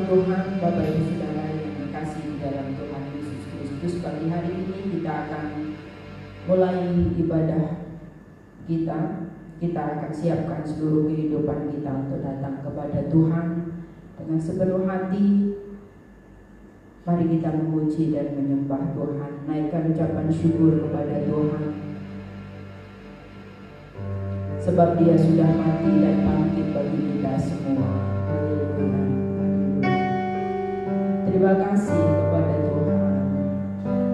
Tuhan, Bapak Ibu Saudara yang dikasihi di dalam Tuhan Yesus Kristus, pagi hari ini kita akan mulai ibadah kita. Kita akan siapkan seluruh kehidupan kita untuk datang kepada Tuhan dengan sepenuh hati. Mari kita memuji dan menyembah Tuhan, naikkan ucapan syukur kepada Tuhan, sebab Dia sudah mati dan bangkit bagi kita semua. Haleluya. Terima kasih kepada Tuhan.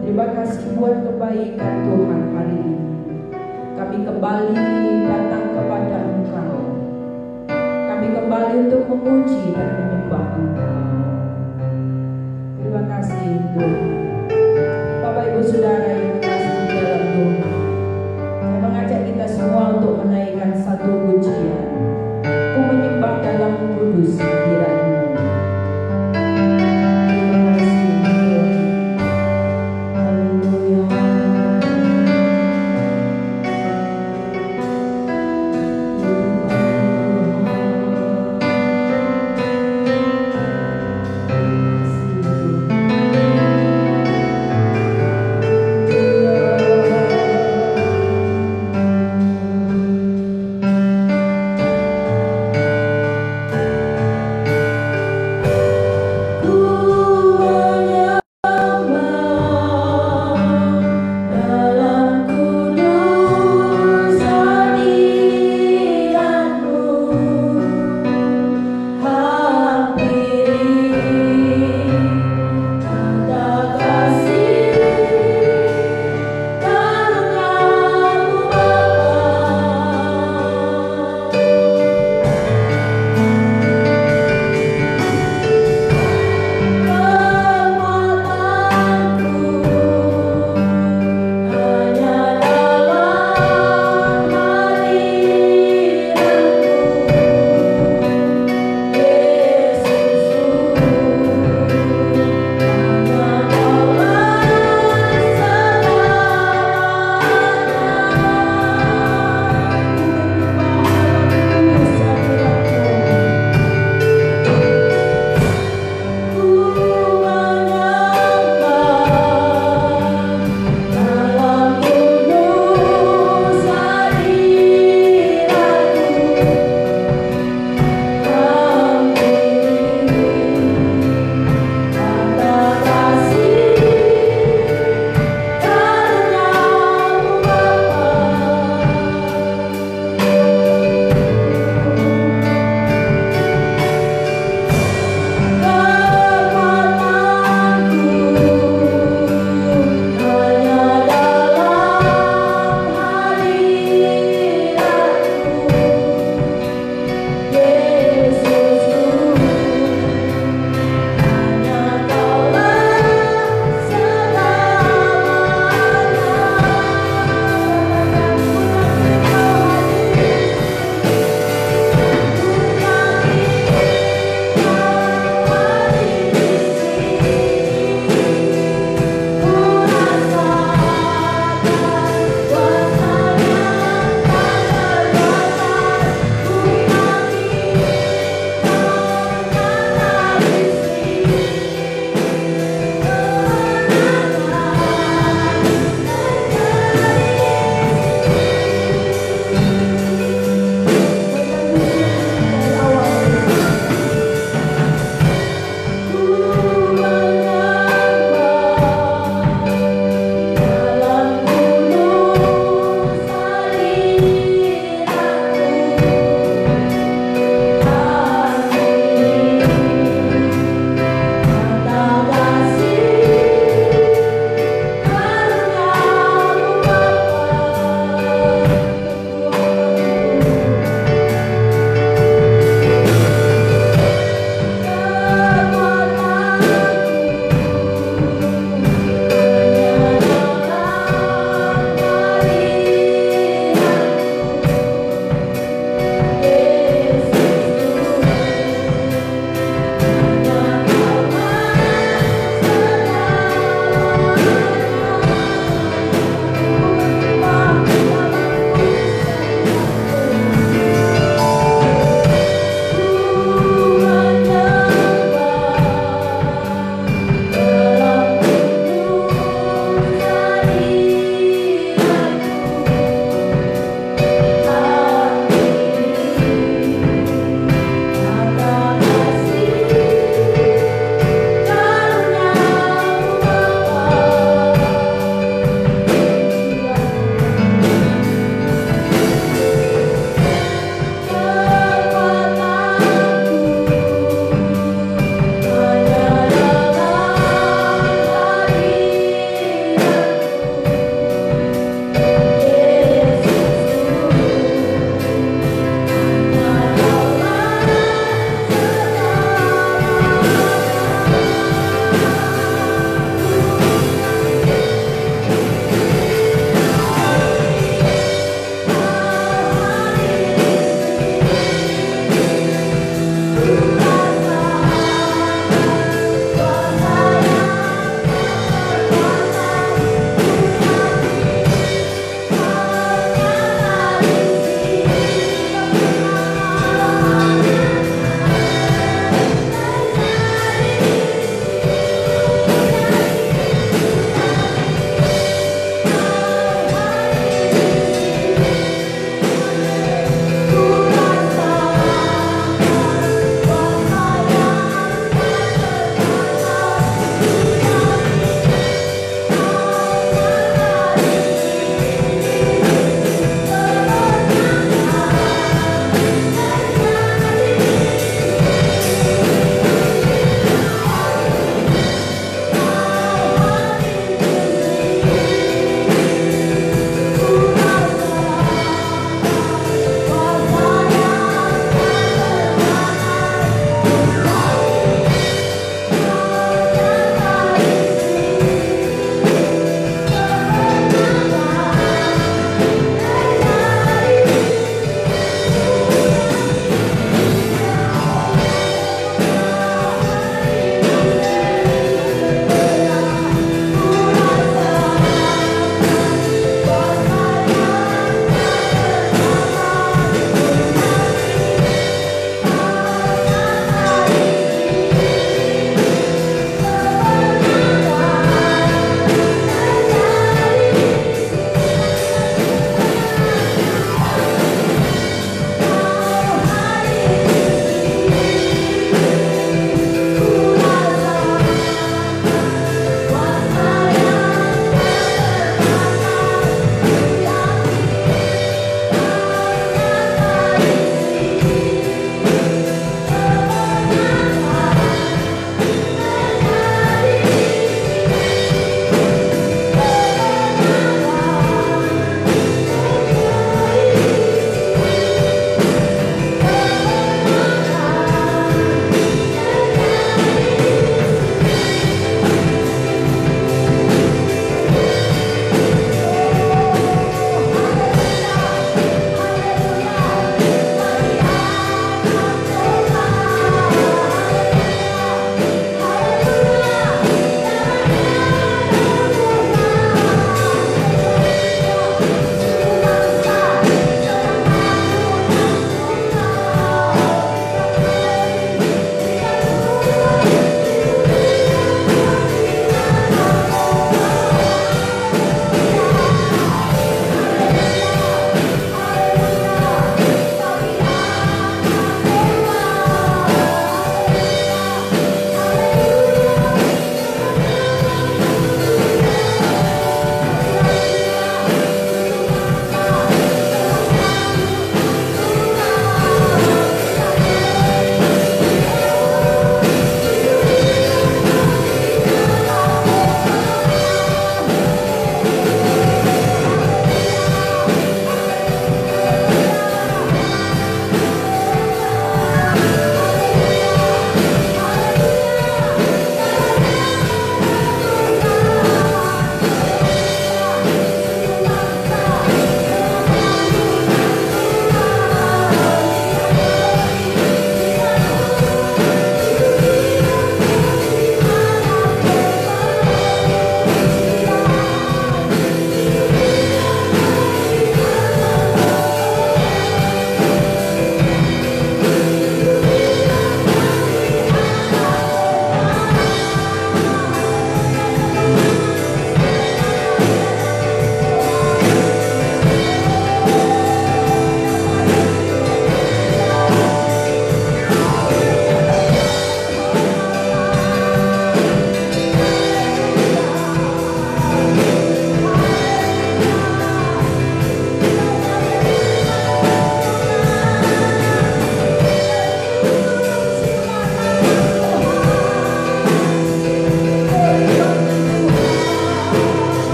Terima kasih buat kebaikan Tuhan hari ini. Kami kembali datang kepada Engkau. Kami kembali untuk memuji dan menyembah Engkau. Terima kasih Tuhan. Bapak Ibu Saudara yang dikasihi di dalam Tuhan, saya mengajak kita semua untuk menaikkan satu pujian. Ku menyembah dalam kudus hadirat-Mu.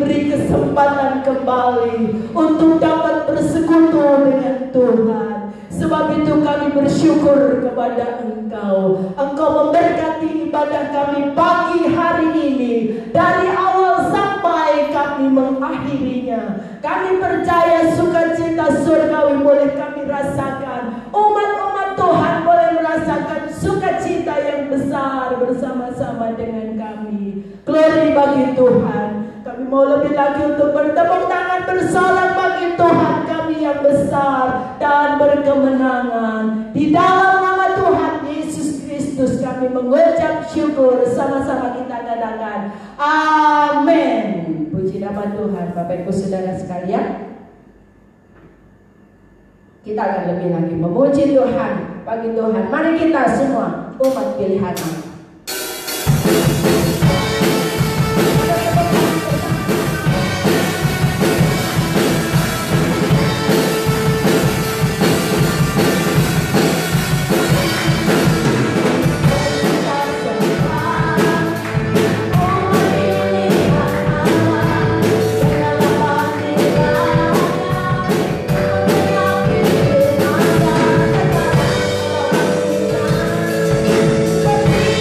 diberi kesempatan kembali untuk dapat bersekutu dengan Tuhan. Sebab itu kami bersyukur kepada Engkau. Engkau memberkati ibadah kami pagi hari ini. Dari awal sampai kami mengakhirinya. Kami percaya sukacita surgawi boleh kami rasakan. Umat-umat Tuhan boleh merasakan sukacita yang besar bersama-sama dengan kami. Glory bagi Tuhan. Kami mau lebih lagi untuk bertepuk tangan bersolat bagi Tuhan kami yang besar dan berkemenangan. Di dalam nama Tuhan Yesus Kristus kami mengucap syukur. Sama-sama kita katakan amin. Puji nama Tuhan. Bapak Ibu Saudara sekalian, kita akan lebih lagi memuji Tuhan bagi Tuhan. Mari kita semua umat pilihan Allah. Bye.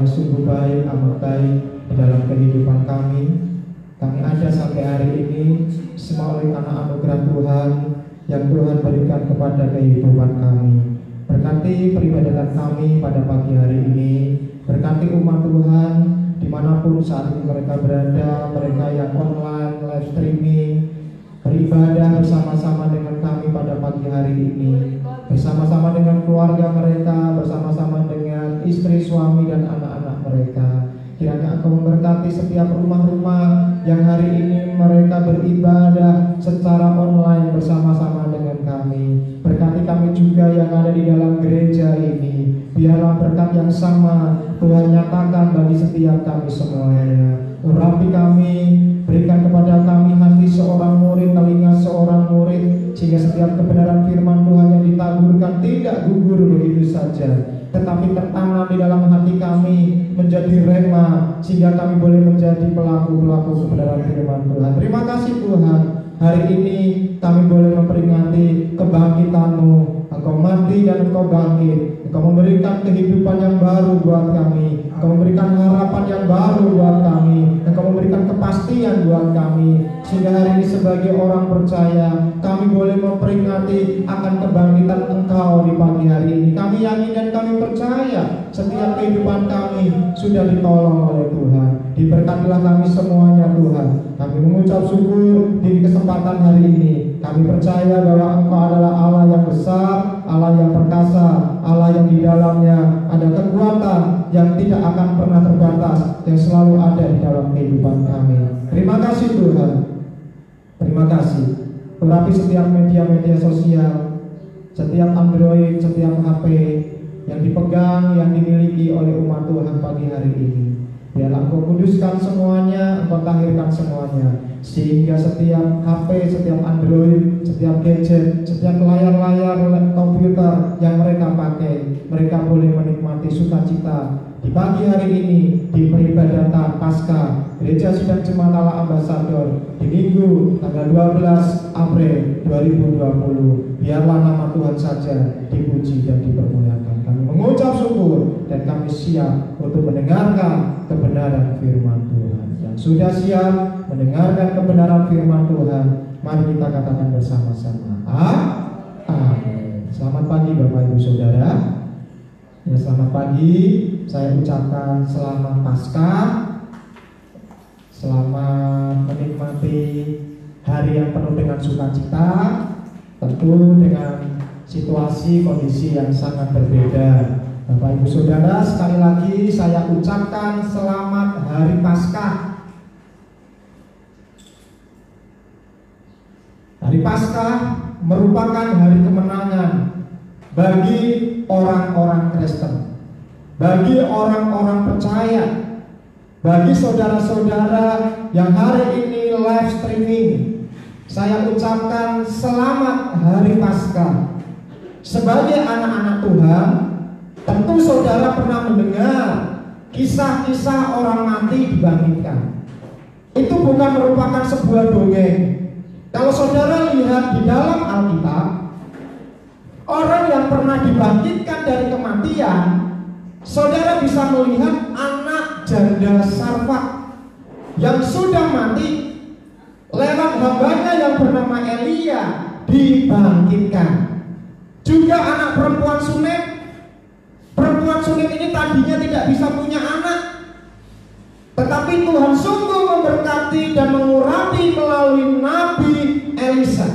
yang sungguh baik, amat baik di dalam kehidupan kami. Kami ada sampai hari ini semua oleh karena anugerah Tuhan yang Tuhan berikan kepada kehidupan kami. Berkati peribadatan kami pada pagi hari ini, berkati umat Tuhan dimanapun saat ini mereka berada, mereka yang online, live streaming, beribadah bersama-sama dengan kami pada pagi hari ini, bersama-sama dengan keluarga mereka, bersama-sama dengan istri, suami, dan anak-anak mereka. Kiranya Engkau memberkati setiap rumah-rumah yang hari ini mereka beribadah secara online bersama-sama dengan kami. Berkati kami juga yang ada di dalam gereja ini. Biarlah berkat yang sama Tuhan nyatakan bagi setiap kami semuanya. Urapi kami, berikan kepada kami hati seorang murid, telinga seorang murid, sehingga setiap kebenaran firman Tuhan yang ditaburkan tidak gugur begitu saja, tetapi tertanam di dalam hati kami menjadi rema, sehingga kami boleh menjadi pelaku-pelaku kebenaran firman Tuhan. Terima kasih Tuhan, hari ini kami boleh memperingati kebangkitan-Mu. Engkau mati dan Engkau bangkit. Engkau memberikan kehidupan yang baru buat kami. Engkau memberikan harapan yang baru buat kami. Engkau memberikan kepastian buat kami. Sehingga hari ini sebagai orang percaya, kami boleh memperingati akan kebangkitan Engkau di pagi hari ini. Kami yakin dan kami percaya setiap kehidupan kami sudah ditolong oleh Tuhan. Diberkatilah kami semuanya Tuhan. Kami mengucap syukur di kesempatan hari ini. Kami percaya bahwa Engkau adalah Allah yang besar, Allah yang perkasa, Allah yang di dalamnya ada kekuatan yang tidak akan pernah terbatas, yang selalu ada di dalam kehidupan kami. Terima kasih Tuhan. Terima kasih. Urapi setiap media-media sosial, setiap Android, setiap HP yang dipegang, yang dimiliki oleh umat Tuhan pagi hari ini. Biarlah Engkau kuduskan semuanya, Engkau tahirkan semuanya, sehingga setiap HP, setiap Android, setiap gadget, setiap layar-layar komputer yang mereka pakai, mereka boleh menikmati sukacita di pagi hari ini di peribadatan Paskah Gereja Sidang Jemaat Allah Ambasador di Minggu tanggal 12 April 2020. Biarlah nama Tuhan saja dipuji dan dipermuliakan. Kami mengucap syukur dan kami siap untuk mendengarkan kebenaran firman Tuhan. Yang sudah siap mendengarkan kebenaran firman Tuhan, mari kita katakan bersama-sama. Amin. Selamat pagi Bapak Ibu Saudara. Ya, selamat pagi. Saya ucapkan selamat Paskah. Selamat menikmati hari yang penuh dengan sukacita, tentu dengan situasi kondisi yang sangat berbeda. Bapak Ibu Saudara, sekali lagi saya ucapkan selamat hari Paskah. Hari Paskah merupakan hari kemenangan bagi orang-orang Kristen, bagi orang-orang percaya, bagi saudara-saudara yang hari ini live streaming. Saya ucapkan selamat hari Paskah. Sebagai anak-anak Tuhan, tentu saudara pernah mendengar kisah-kisah orang mati dibangkitkan. Itu bukan merupakan sebuah dongeng. Kalau saudara lihat di dalam Alkitab, orang yang pernah dibangkitkan dari kematian, saudara bisa melihat anak janda Sarfat yang sudah mati, lewat hambanya yang bernama Elia dibangkitkan. Juga anak perempuan Sunem. Perempuan Sunem ini tadinya tidak bisa punya anak, tetapi Tuhan sungguh memberkati dan mengurapi melalui Nabi Elisa.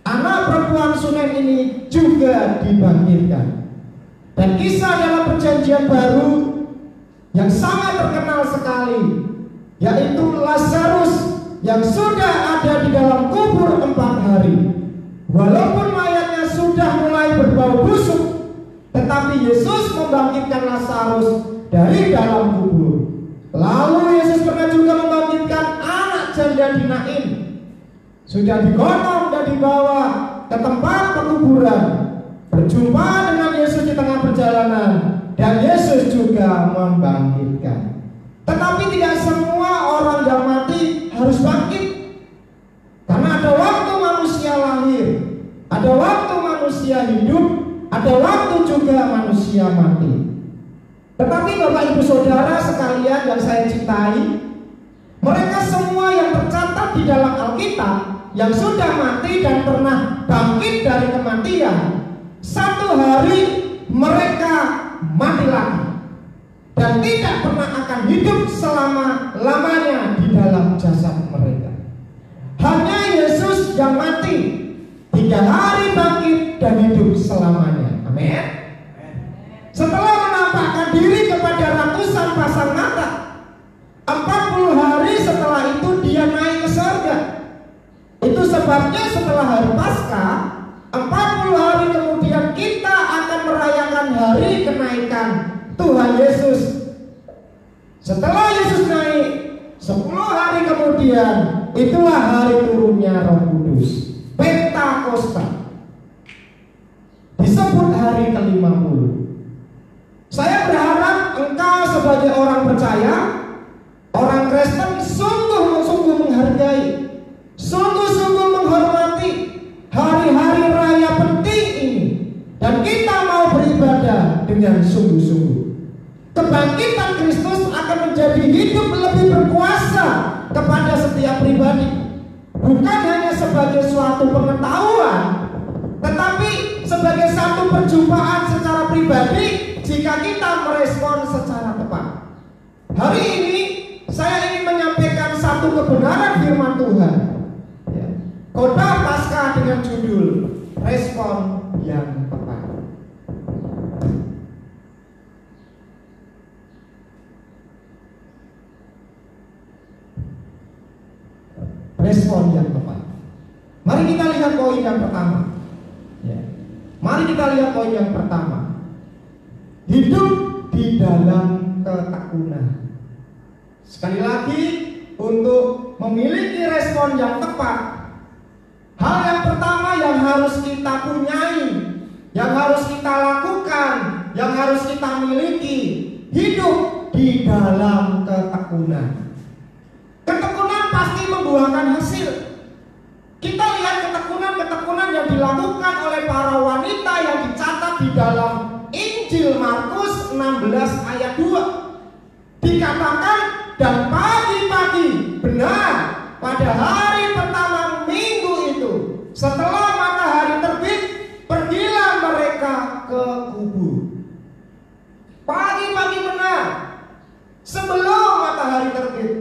Anak perempuan Sunem ini juga dibangkitkan. Dan kisah dalam perjanjian baru yang sangat terkenal sekali, yaitu Lazarus yang sudah ada di dalam kubur 4 hari. Walaupun mayatnya sudah mulai berbau busuk, tetapi Yesus membangkitkan Lazarus dari dalam kubur. Lalu Yesus pernah juga membangkitkan anak janda di Nain, sudah digotong dan dibawa ke tempat pekuburan. Berjumpa dengan Yesus di tengah perjalanan, dan Yesus juga membangkitkan. Tetapi tidak semua orang yang mati harus bangkit, karena ada waktu manusia lahir, ada waktu manusia hidup, ada waktu juga manusia mati. Tetapi Bapak Ibu Saudara sekalian yang saya cintai, mereka semua yang tercatat di dalam Alkitab yang sudah mati dan pernah bangkit dari kematian, satu hari mereka mati lagi dan tidak pernah akan hidup selama-lamanya di dalam jasad mereka. Hanya Yesus yang mati 3 hari bangkit dan hidup selamanya. Amin. Setelah menampakkan diri kepada ratusan pasang mata, 40 hari setelah itu dia naik ke surga. Itu sebabnya setelah hari Paskah, 40 hari kemudian kita akan merayakan hari kenaikan Tuhan Yesus. Setelah Yesus naik 10 hari kemudian, itulah hari turunnya Roh Kudus, Pentakosta, disebut hari ke-50. Saya berharap engkau sebagai orang percaya, orang Kristen, sungguh-sungguh menghargai, sungguh-sungguh menghormati hari-hari raya penting ini, dan kita mau beribadah dengan sungguh-sungguh. Kebangkitan Kristus akan menjadi hidup lebih berkuasa kepada setiap pribadi, bukan hanya sebagai suatu pengetahuan, tetapi sebagai satu perjumpaan secara pribadi jika kita merespon secara tepat. Hari ini saya ingin menyampaikan satu kebenaran firman Tuhan, ya. Khotbah Paskah dengan judul Respon yang Tepat. Respon yang tepat. Mari kita lihat poin yang pertama, ya. Mari kita lihat poin yang pertama. Hidup di dalam ketekunan. Sekali lagi, untuk memiliki respon yang tepat, hal yang pertama yang harus kita punyai, yang harus kita lakukan, yang harus kita miliki, hidup di dalam ketekunan. Ketekunan pasti membuahkan hasil. Kita lihat ketekunan-ketekunan yang dilakukan oleh para wanita yang dicatat di dalam Injil Markus 16 ayat 2. Dikatakan, dan pagi-pagi, benar, pada hari pertama minggu itu, setelah matahari terbit, pergilah mereka ke kubur. Pagi-pagi benar, sebelum matahari terbit.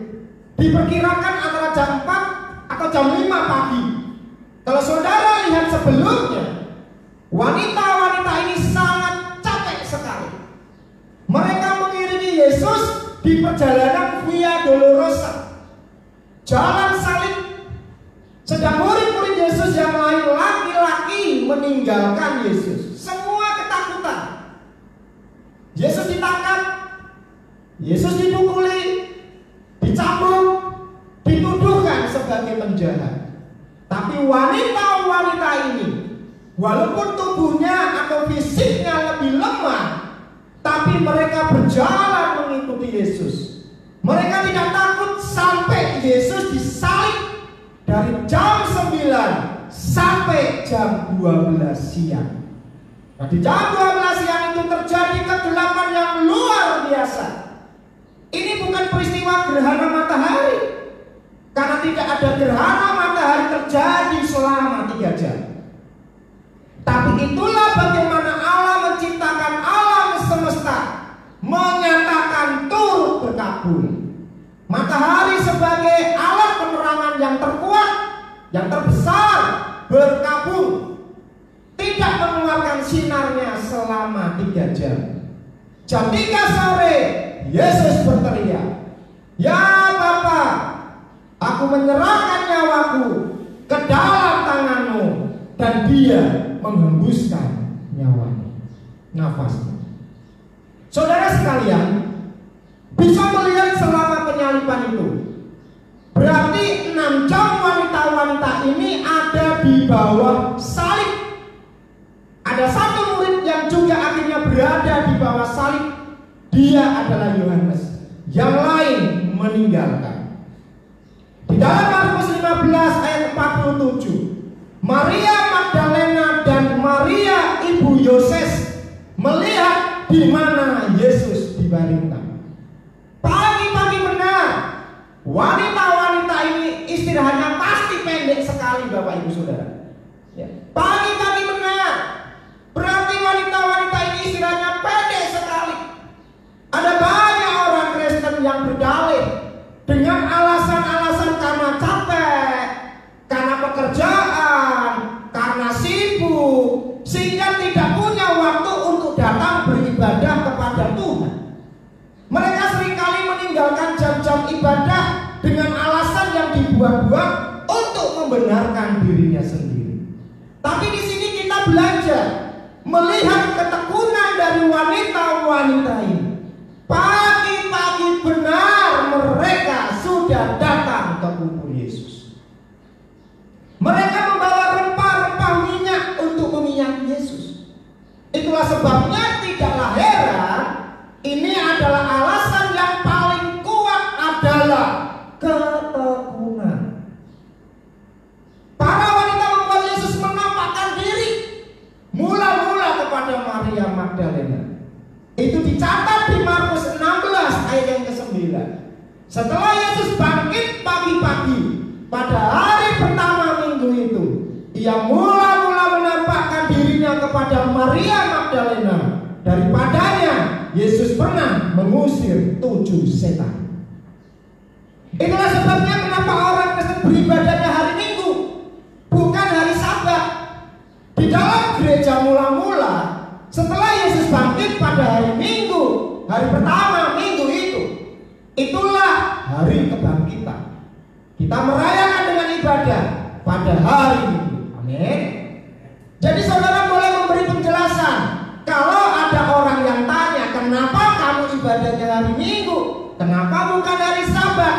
Diperkirakan antara jam 4 atau jam 5 pagi. Kalau saudara lihat sebelumnya, wanita-wanita ini sangat capek sekali. Mereka mengiringi Yesus di perjalanan Via Dolorosa, jalan salib. Sedang murid-murid Yesus yang lain laki-laki meninggalkan Yesus. Semua ketakutan. Yesus ditangkap, Yesus dipukuli, dicambuk, dituduhkan sebagai penjahat. Tapi wanita-wanita ini, walaupun tubuhnya atau fisiknya lebih lemah, tapi mereka berjalan mengikuti Yesus. Mereka tidak takut sampai Yesus disalib dari jam 9 sampai jam 12 siang. Nah, di jam 12 siang itu terjadi kegelapan yang luar biasa. Ini bukan peristiwa gerhana matahari, karena tidak ada gerhana matahari terjadi selama 3 jam. Tapi itulah bagaimana Allah menciptakan alam semesta, menyatakan turut berkabung. Matahari sebagai alat penerangan yang terkuat, yang terbesar, berkabung, tidak mengeluarkan sinarnya selama 3 jam. Jam 3 sore Yesus berteriak, "Ya Bapa, aku menyerahkan nyawaku ke dalam tanganmu." Dan dia menghembuskan nyawanya, nafasnya. Saudara sekalian, bisa melihat selama penyaliban itu, berarti 6 jam wanita-wanita ini ada di bawah salib. Ada satu murid yang juga akhirnya berada di bawah salib. Dia adalah Yohanes. Yang lain meninggalkan. Di dalam Markus 15 ayat 47, Maria Magdalena dan Maria ibu Yoses melihat di mana Yesus dibaringkan. Pagi-pagi benar, wanita-wanita ini istirahatnya pasti pendek sekali, Bapak Ibu Saudara. Ya. Pagi-pagi benar, berarti wanita-wanita ini istirahatnya pendek sekali. Ada banyak orang Kristen yang berdalih dengan alasan-alasan karena capek, karena pekerjaan, karena sibuk, sehingga tidak punya waktu untuk datang beribadah kepada Tuhan. Mereka seringkali meninggalkan jam-jam ibadah dengan alasan yang dibuat-buat untuk membenarkan dirinya sendiri. Tapi di sini kita belajar melihat ketekunan dari wanita-wanita ini. Pagi-pagi benar mereka sudah datang ke kuburan Yesus. Mereka membawa rempah-rempah minyak untuk meminyak Yesus. Itulah sebabnya tidaklah heran, ini adalah alasan yang paling kuat adalah ketekunan. Para wanita membuat Yesus menampakkan diri mula-mula kepada Maria Magdalena. Itu dicatat di Markus 16 ayat yang ke-9. Setelah Yesus bangkit pagi-pagi pada hari pertama minggu itu, ia mula-mula menampakkan dirinya kepada Maria Magdalena. Daripadanya Yesus pernah mengusir 7 setan. Itulah sebabnya kenapa orang Kristen beribadahnya hari Minggu, bukan hari Sabat. Di dalam gereja mula-mula, setelah Yesus bangkit pada hari Minggu, hari pertama minggu itu, itulah hari kebangkitan. Kita merayakan dengan ibadah pada hari Minggu. Amin. Jadi saudara boleh memberi penjelasan. Kalau ada orang yang tanya, kenapa kamu ibadahnya hari Minggu, kenapa bukan hari Sabat?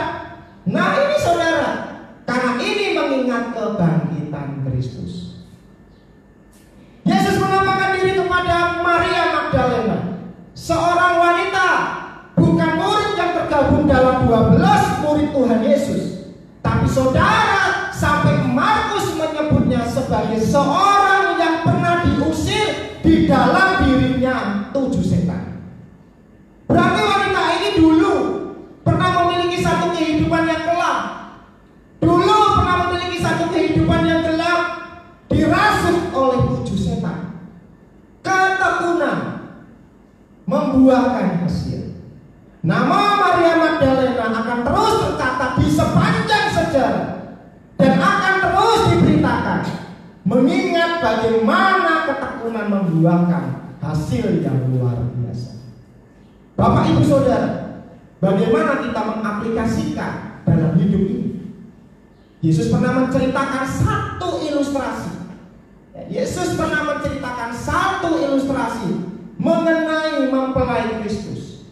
Nah ini saudara, karena ini mengingat kebangkitan Kristus. Yesus menampakkan diri kepada Maria Magdalena, seorang wanita, bukan murid yang tergabung dalam 12 murid Tuhan Yesus. Tapi saudara, sampai Markus menyebutnya sebagai seorang yang pernah diusir di dalam dirinya 7 setan. Berarti wanita ini dulu pernah memiliki satu kehidupan yang gelap. Dulu pernah memiliki satu kehidupan yang gelap, dirasuk oleh 7 setan. Ketekunan membuahkan hasil. Nama Maria Magdalena akan terus tercatat di sepanjang sejarah dan akan terus diberitakan, mengingat bagaimana ketekunan membuahkan hasil yang luar biasa. Bapak Ibu Saudara, bagaimana kita mengaplikasikan dalam hidup ini? Yesus pernah menceritakan satu ilustrasi. Yesus pernah menceritakan satu ilustrasi mengenai mempelai Kristus.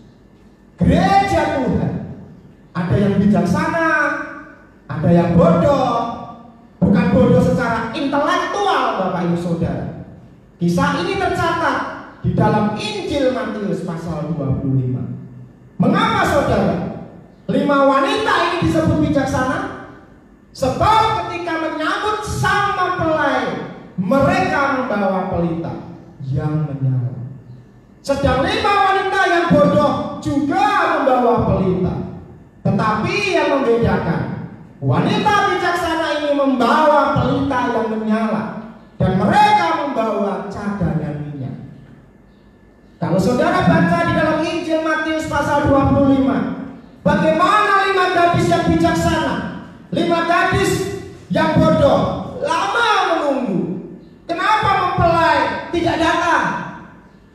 Gereja Tuhan, ada yang bijaksana, ada yang bodoh. Bukan bodoh secara intelektual, Bapak Ibu Saudara. Kisah ini tercatat di dalam Injil Matius pasal 25. Mengapa saudara 5 wanita ini disebut bijaksana? Sebab ketika menyambut sang mempelai, mereka membawa pelita yang menyala. Sedang 5 wanita yang bodoh juga membawa pelita. Tetapi yang membedakan, wanita bijaksana ini membawa pelita yang menyala, dan mereka membawa cadangan minyak. Kalau saudara baca di dalam Injil Matius pasal 25, bagaimana 5 gadis yang bijaksana, 5 gadis yang bodoh lama menunggu. Kenapa mempelai tidak datang?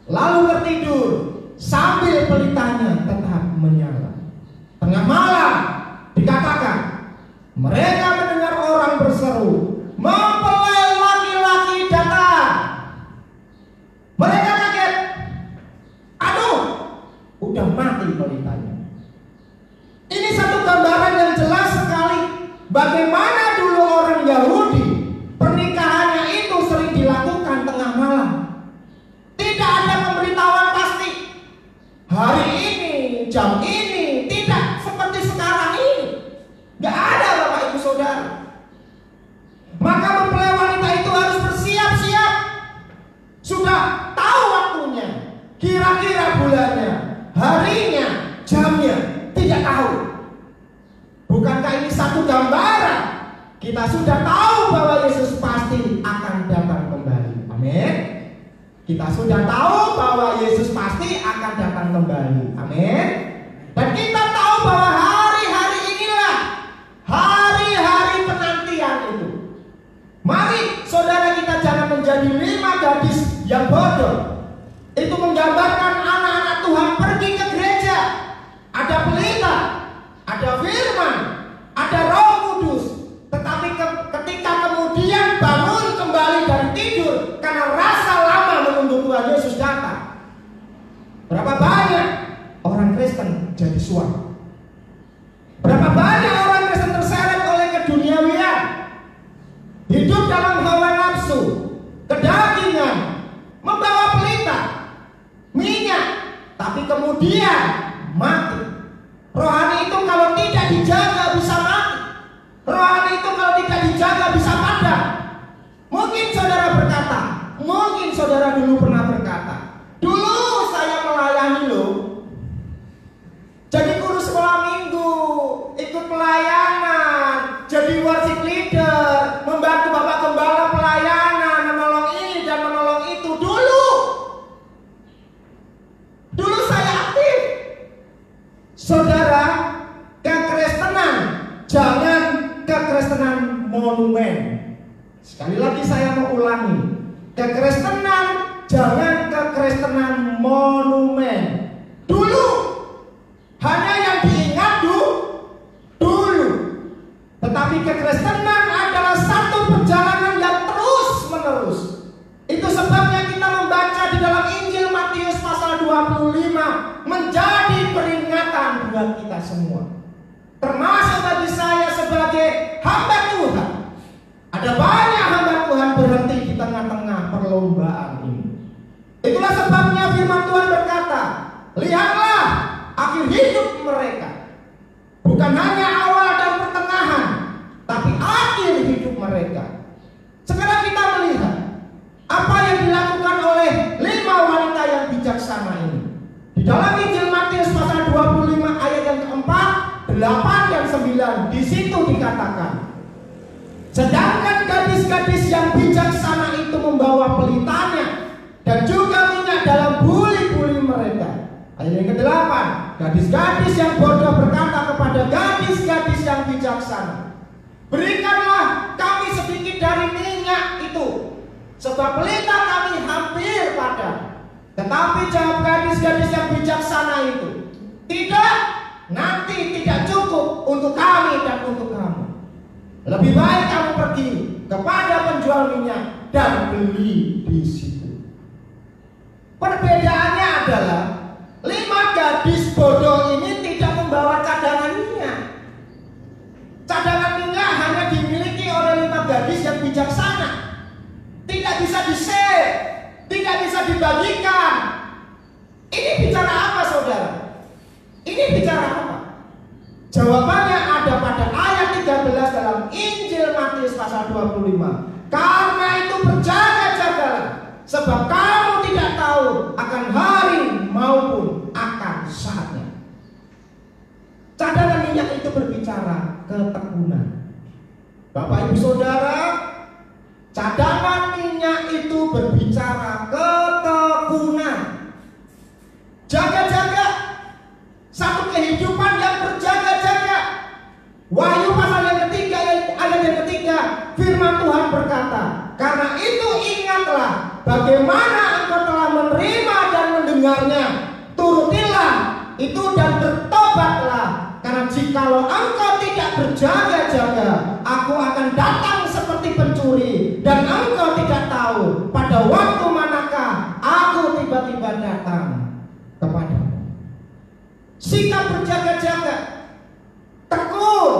Lalu tertidur sambil pelitanya tetap menyala. Tengah malam dikatakan mereka mendengar orang berseru, mempelai laki-laki datang. Mereka kaget. Aduh, udah mati pelitanya. Ini satu gambaran yang jelas sekali bagaimana dulu orang Yahudi pernikahannya itu sering dilakukan tengah malam. Tidak ada pemberitahuan pasti. Hari ini, jam ini, tidak seperti sekarang ini. Gak ada Bapak Ibu Saudara. Maka mempelai wanita itu harus bersiap-siap. Sudah tahu waktunya, kira-kira bulannya, hari kita sudah tahu bahwa Yesus pasti akan datang kembali. Amin. Kita sudah tahu bahwa Yesus pasti akan datang kembali. Amin. Dan kita tahu bahwa hari-hari inilah hari-hari penantian itu. Mari saudara, kita jangan menjadi 5 gadis yang bodoh. Itu menggambarkan anak-anak Tuhan pergi ke gereja. Ada pelita, ada firman, ada Roh Kudus. Tetapi ketika kemudian bangun kembali dari tidur karena rasa lama menunggu Tuhan Yesus datang, berapa banyak orang Kristen jadi suam? Berapa banyak orang Kristen terseret oleh keduniawian, hidup dalam hawa nafsu, kedagingan, membawa pelita, minyak, tapi kemudian mati. Rohani itu kalau tidak dijaga bisa mati. Rohani itu kalau tidak dijaga bisa padam. Mungkin saudara berkata, mungkin saudara dulu pernah berkata, dulu saya melayani loh, jadi guru sekolah minggu, ikut pelayanan, jadi worship leader, membantu Bapak Gembala pelayanan, menolong ini dan menolong itu. Dulu saya aktif. Saudara, kekristenan jangan kekristenan monumen. Sekali lagi saya mau ulangi, kekristenan jangan kekristenan monumen. Dulu hanya yang diingat dulu. Tetapi kekristenan adalah satu perjalanan yang terus menerus. Itu sebabnya kita membaca di dalam Injil Matius pasal 25 menjadi peringatan buat kita semua. Termasuk bagi saya sebagai hamba Tuhan. Ada banyak hamba Tuhan berhenti di tengah-tengah perlombaan ini. Itulah sebabnya firman Tuhan berkata, lihatlah akhir hidup mereka. Bukan hanya awal dan pertengahan, tapi akhir hidup mereka. Sekarang kita melihat apa yang dilakukan oleh 5 wanita yang bijaksana ini. Di dalam Injil Matius pasal 25 ayat yang keempat, 8 dan 9, di situ dikatakan, sedangkan gadis-gadis yang bijaksana itu membawa pelitanya dan juga minyak dalam buli-buli mereka. Ayat yang ke-8, gadis-gadis yang bodoh berkata kepada gadis-gadis yang bijaksana, berikanlah kami sedikit dari minyak itu, sebab pelita kami hampir padam. Tetapi jawab gadis-gadis yang bijaksana itu, tidak, nanti tidak cukup untuk kami dan untuk kamu. Lebih baik kamu pergi kepada penjual minyak dan beli di situ. Perbedaannya adalah 5 gadis bodoh ini tidak membawa cadangan minyak. Cadangan minyak hanya dimiliki oleh 5 gadis yang bijaksana. Tidak bisa di-share, tidak bisa dibagikan. Ini bicara apa saudara? Ini bicara apa? Jawabannya ada pada ayat 13 dalam Injil Matius pasal 25. Karena itu berjaga-jagalah, sebab kamu tidak tahu akan hari maupun akan saatnya. Cadangan minyak itu berbicara ketekunan. Bapak ibu saudara, cadangan minyak itu berbicara ketekunan. Jaga-jaga, satu kehidupan yang berjaga-jaga. Wahyu pasal yang ketiga, ayat yang ketiga, firman Tuhan berkata, karena itu ingatlah bagaimana engkau telah menerima dan mendengarnya, turutilah itu dan bertobatlah. Karena jikalau engkau tidak berjaga-jaga, aku akan datang seperti pencuri, dan engkau tidak tahu pada waktu manakah aku tiba-tiba datang kepadamu. Sikap berjaga-jaga, tekun,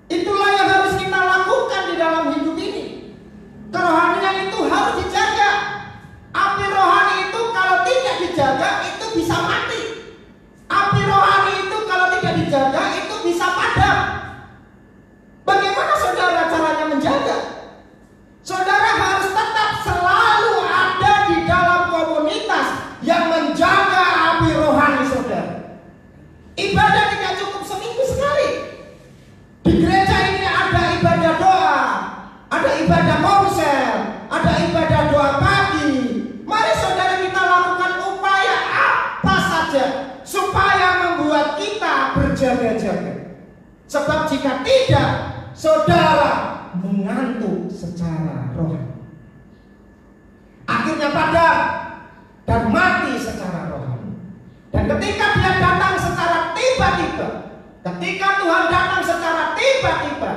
itulah yang harus kita lakukan di dalam hidup ini. Kerohanian itu harus dijaga. Api rohani itu kalau tidak dijaga itu bisa mati. Api rohani itu kalau tidak dijaga itu bisa padam. Bagaimana saudara caranya menjaga? Saudara harus tetap selalu ada di dalam komunitas yang menjaga api rohani saudara. Ibadah tidak cukup seminggu sekali. Di gereja ini ada ibadah doa, membuat kita berjaga-jaga. Sebab jika tidak, saudara mengantuk secara rohani. Akhirnya padam dan mati secara rohani. Dan ketika dia datang secara tiba-tiba, ketika Tuhan datang secara tiba-tiba,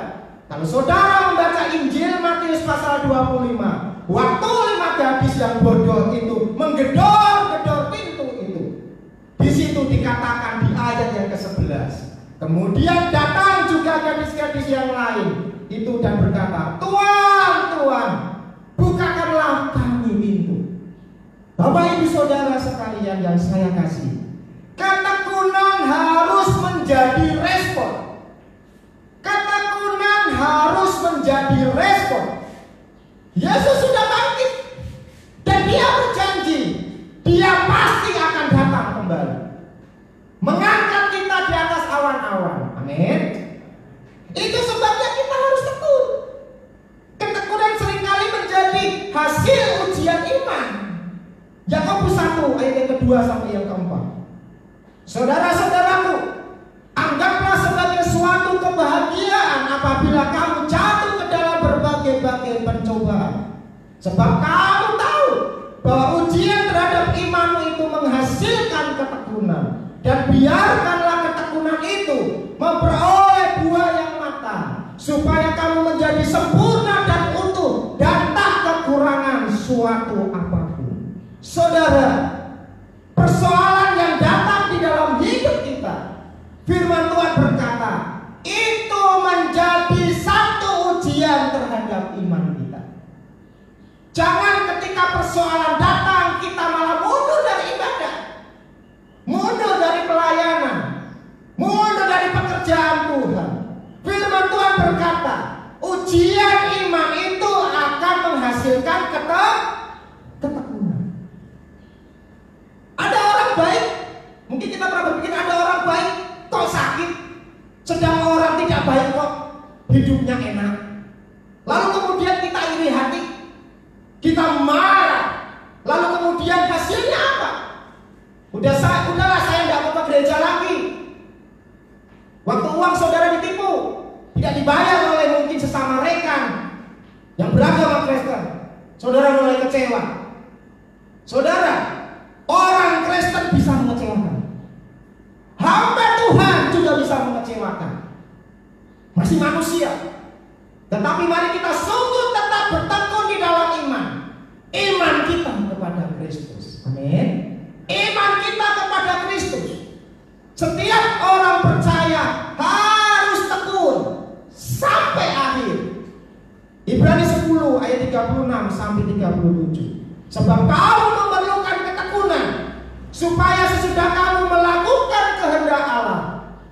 kalau saudara membaca Injil Matius pasal 25, waktu 5 gadis yang bodoh itu menggedor-gedor pintu itu, di situ dikatakan di ayat yang ke-11. Kemudian datang juga gadis-gadis yang lain itu dan berkata, Tuhan, Tuhan, bukakanlah kami pintu. Bapak Ibu Saudara sekalian yang saya kasih, ketekunan harus menjadi respon. Ketekunan harus menjadi respon. Yesus sudah bangkit dan dia berjanji dia pasti akan datang kembali, mengangkat kita di atas awan-awan. Amin. Itu sebabnya kita harus tekun. Ketekunan seringkali menjadi hasil ujian iman. Yakobus 1 ayat yang kedua sampai yang keempat. Saudara-saudaraku, anggaplah sebagai suatu kebahagiaan apabila kamu jatuh ke dalam berbagai-bagai pencobaan. Sebab kamu tahu bahwa ujian terhadap imanmu itu menghasilkan ketekunan. Dan biarkanlah ketekunan itu memperoleh buah yang matang, supaya kamu menjadi sempurna dan utuh dan tak kekurangan suatu apapun. Saudara, persoalan yang datang di dalam hidup kita, firman Tuhan berkata, itu menjadi satu ujian terhadap iman kita. Jangan ketika persoalan datang kita malah mundur dari ibadah, mundur dari pelayanan, mundur dari pekerjaan Tuhan. Firman Tuhan berkata, ujian iman itu akan menghasilkan ketekunan. Ada orang baik, mungkin kita pernah berpikir ada orang baik kok sakit, sedang orang tidak baik kok hidupnya enak. Lalu kemudian kita iri hati, kita marah, lalu kemudian hasilnya apa? Udahlah saya tidak mau ke gereja lagi. Waktu uang saudara ditipu, tidak dibayar oleh mungkin sesama rekan yang beragama Kristen, saudara mulai kecewa. Saudara, orang Kristen bisa mengecewakan, hamba Tuhan juga bisa mengecewakan. Masih manusia. Tetapi mari kita sungguh tetap bertekun di dalam iman. Iman kita kepada Kristus. Amin. Iman kita kepada Kristus. Setiap orang percaya harus tekun sampai akhir. Ibrani 10 ayat 36 sampai 37. Sebab kamu memerlukan ketekunan, supaya sesudah kamu melakukan kehendak Allah,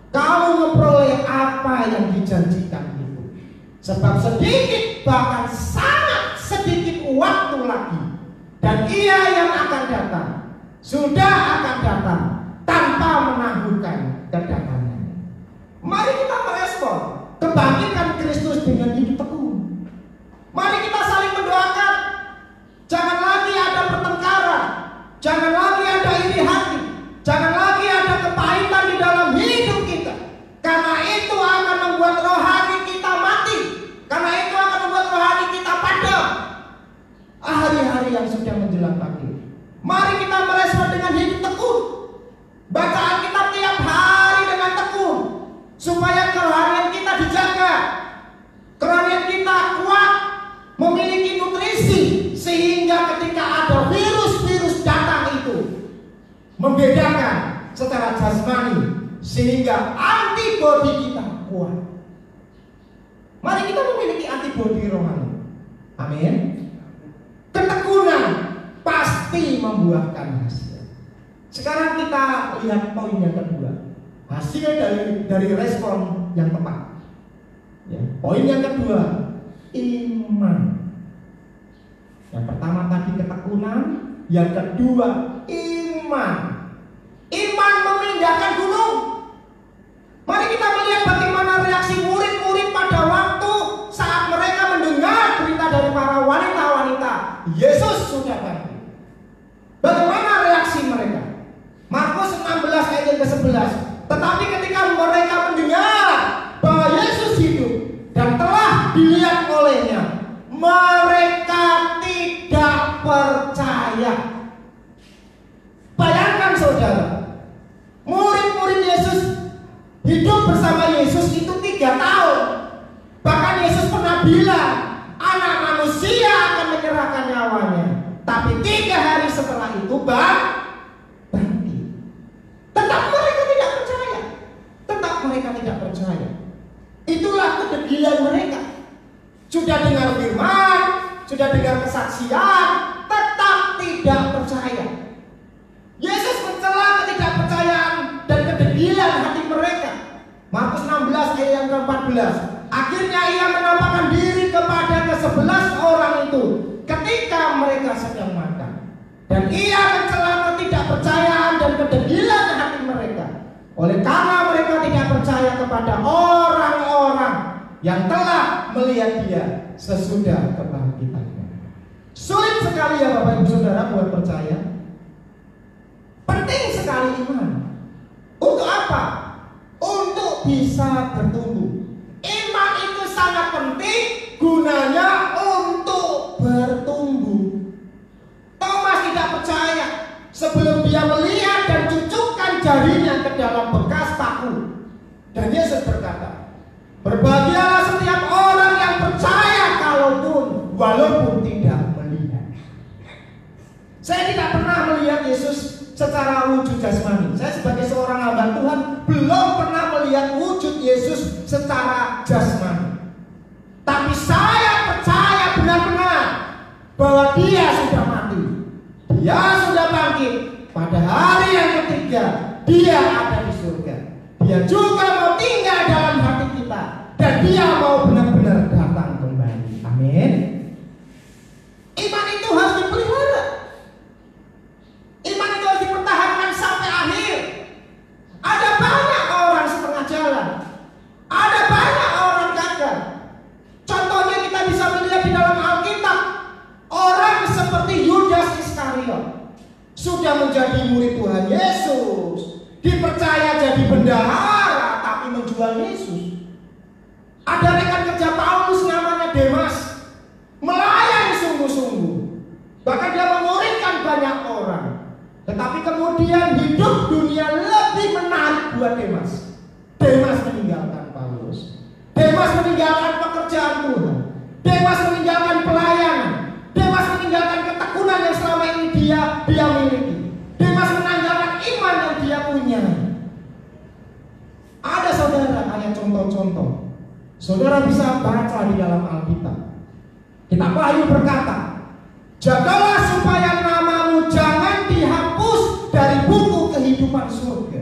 kamu memperoleh apa yang dijanjikan itu. Sebab sedikit, bahkan sangat sedikit waktu lagi, dan Ia yang akan datang sudah akan datang tanpa menangguhkan kedatangannya. Mari kita merespon kebangkitan Kristus dengan hidup tekun. Mari kita saling mendoakan. Jangan lagi ada pertengkaran, jangan lagi ada iri hati, jangan lagi ada kepahitan di dalam hidup kita. Karena itu akan membuat rohani kita mati. Karena itu akan membuat rohani kita padam. Hari-hari yang sudah menjelang akhir, mari kita merespon dengan hidup tekun. Bacaan kita tiap hari dengan tekun, supaya kerohanian kita dijaga, kerohanian kita kuat, memiliki nutrisi, sehingga ketika ada virus-virus datang itu membedakan secara jasmani, sehingga antibodi kita kuat. Mari kita memiliki antibodi rohani. Amin. Ketekunan pasti membuahkan hasil. Sekarang kita lihat poin yang kedua, hasil dari respon yang tepat. Ya, poin yang kedua, iman. Yang pertama tadi ketekunan, yang kedua iman. Iman memindahkan gunung. Mari kita melihat bagaimana reaksi murid-murid pada waktu saat mereka mendengar berita dari para wanita-wanita, Yesus sudah bangkit. Bagaimana reaksi mereka? Markus 16 ayat ke-11. Tetapi ketika mereka mendengar bahwa Yesus hidup dan telah dilihat olehnya, mereka tidak percaya. Bayangkan saudara, murid-murid Yesus hidup bersama Yesus itu 3 tahun. Bahkan Yesus pernah bilang, anak manusia akan menyerahkan nyawanya, tapi 3 hari setelah itu bangkit. Tetap mereka tidak percaya. Tetap mereka tidak percaya. Itulah kedegilan mereka. Sudah dengar firman, sudah dengar kesaksian, tetap tidak percaya. Yesus mencela ketidakpercayaan dan kedegilan hati mereka. Markus 16 ayat yang ke-14. Akhirnya ia menampakkan diri kepada ke-11 orang itu ketika mereka sedang makan. Dan ia mencela ketidakpercayaan dan kedegilan hati mereka. Oleh karena mereka tidak percaya kepada orang-orang yang telah melihat dia sesudah kebangkitannya. Sulit sekali ya Bapak Ibu Saudara buat percaya. Penting sekali iman. Untuk apa? Untuk bisa bertumbuh. Iman itu sangat penting, gunanya untuk bertumbuh. Thomas tidak percaya sebelum dia melihat dan cucukkan jarinya ke dalam bekas paku. Dan Yesus berkata, berbahagialah setiap orang yang percaya walaupun tidak melihat. Saya tidak pernah melihat Yesus secara wujud jasmani. Saya sebagai seorang hamba Tuhan belum pernah melihat wujud Yesus secara jasmani. Tapi saya percaya benar-benar bahwa dia sudah mati, dia sudah bangkit. Pada hari yang ketiga dia ada di surga. Dia juga mau tinggal dalam hati kita, dan dia mau benar-benar datang kembali. Amin. Iman itu harus dipelihara. Iman itu harus dipertahankan sampai akhir. Ada banyak orang setengah jalan, ada banyak orang gagal. Contohnya kita bisa melihat di dalam Alkitab, orang seperti Yudas Iskariot sudah menjadi murid Tuhan Yesus, dipercaya jadi bendahara, tapi menjual Yesus. Ada rekan kerja Paulus namanya Demas, melayani sungguh-sungguh, bahkan dia memuridkan banyak orang. Tetapi kemudian hidup dunia lebih menarik buat Demas. Demas meninggalkan Paulus, Demas meninggalkan pekerjaan Tuhan, Demas meninggalkan pelayanan, Demas meninggalkan ketekunan yang selama ini dia miliki, Demas meninggalkan iman yang dia punya. Ada saudara, kayak contoh-contoh. Saudara bisa baca di dalam Alkitab. Kitab Wahyu berkata, jagalah supaya namamu jangan dihapus dari buku kehidupan surga.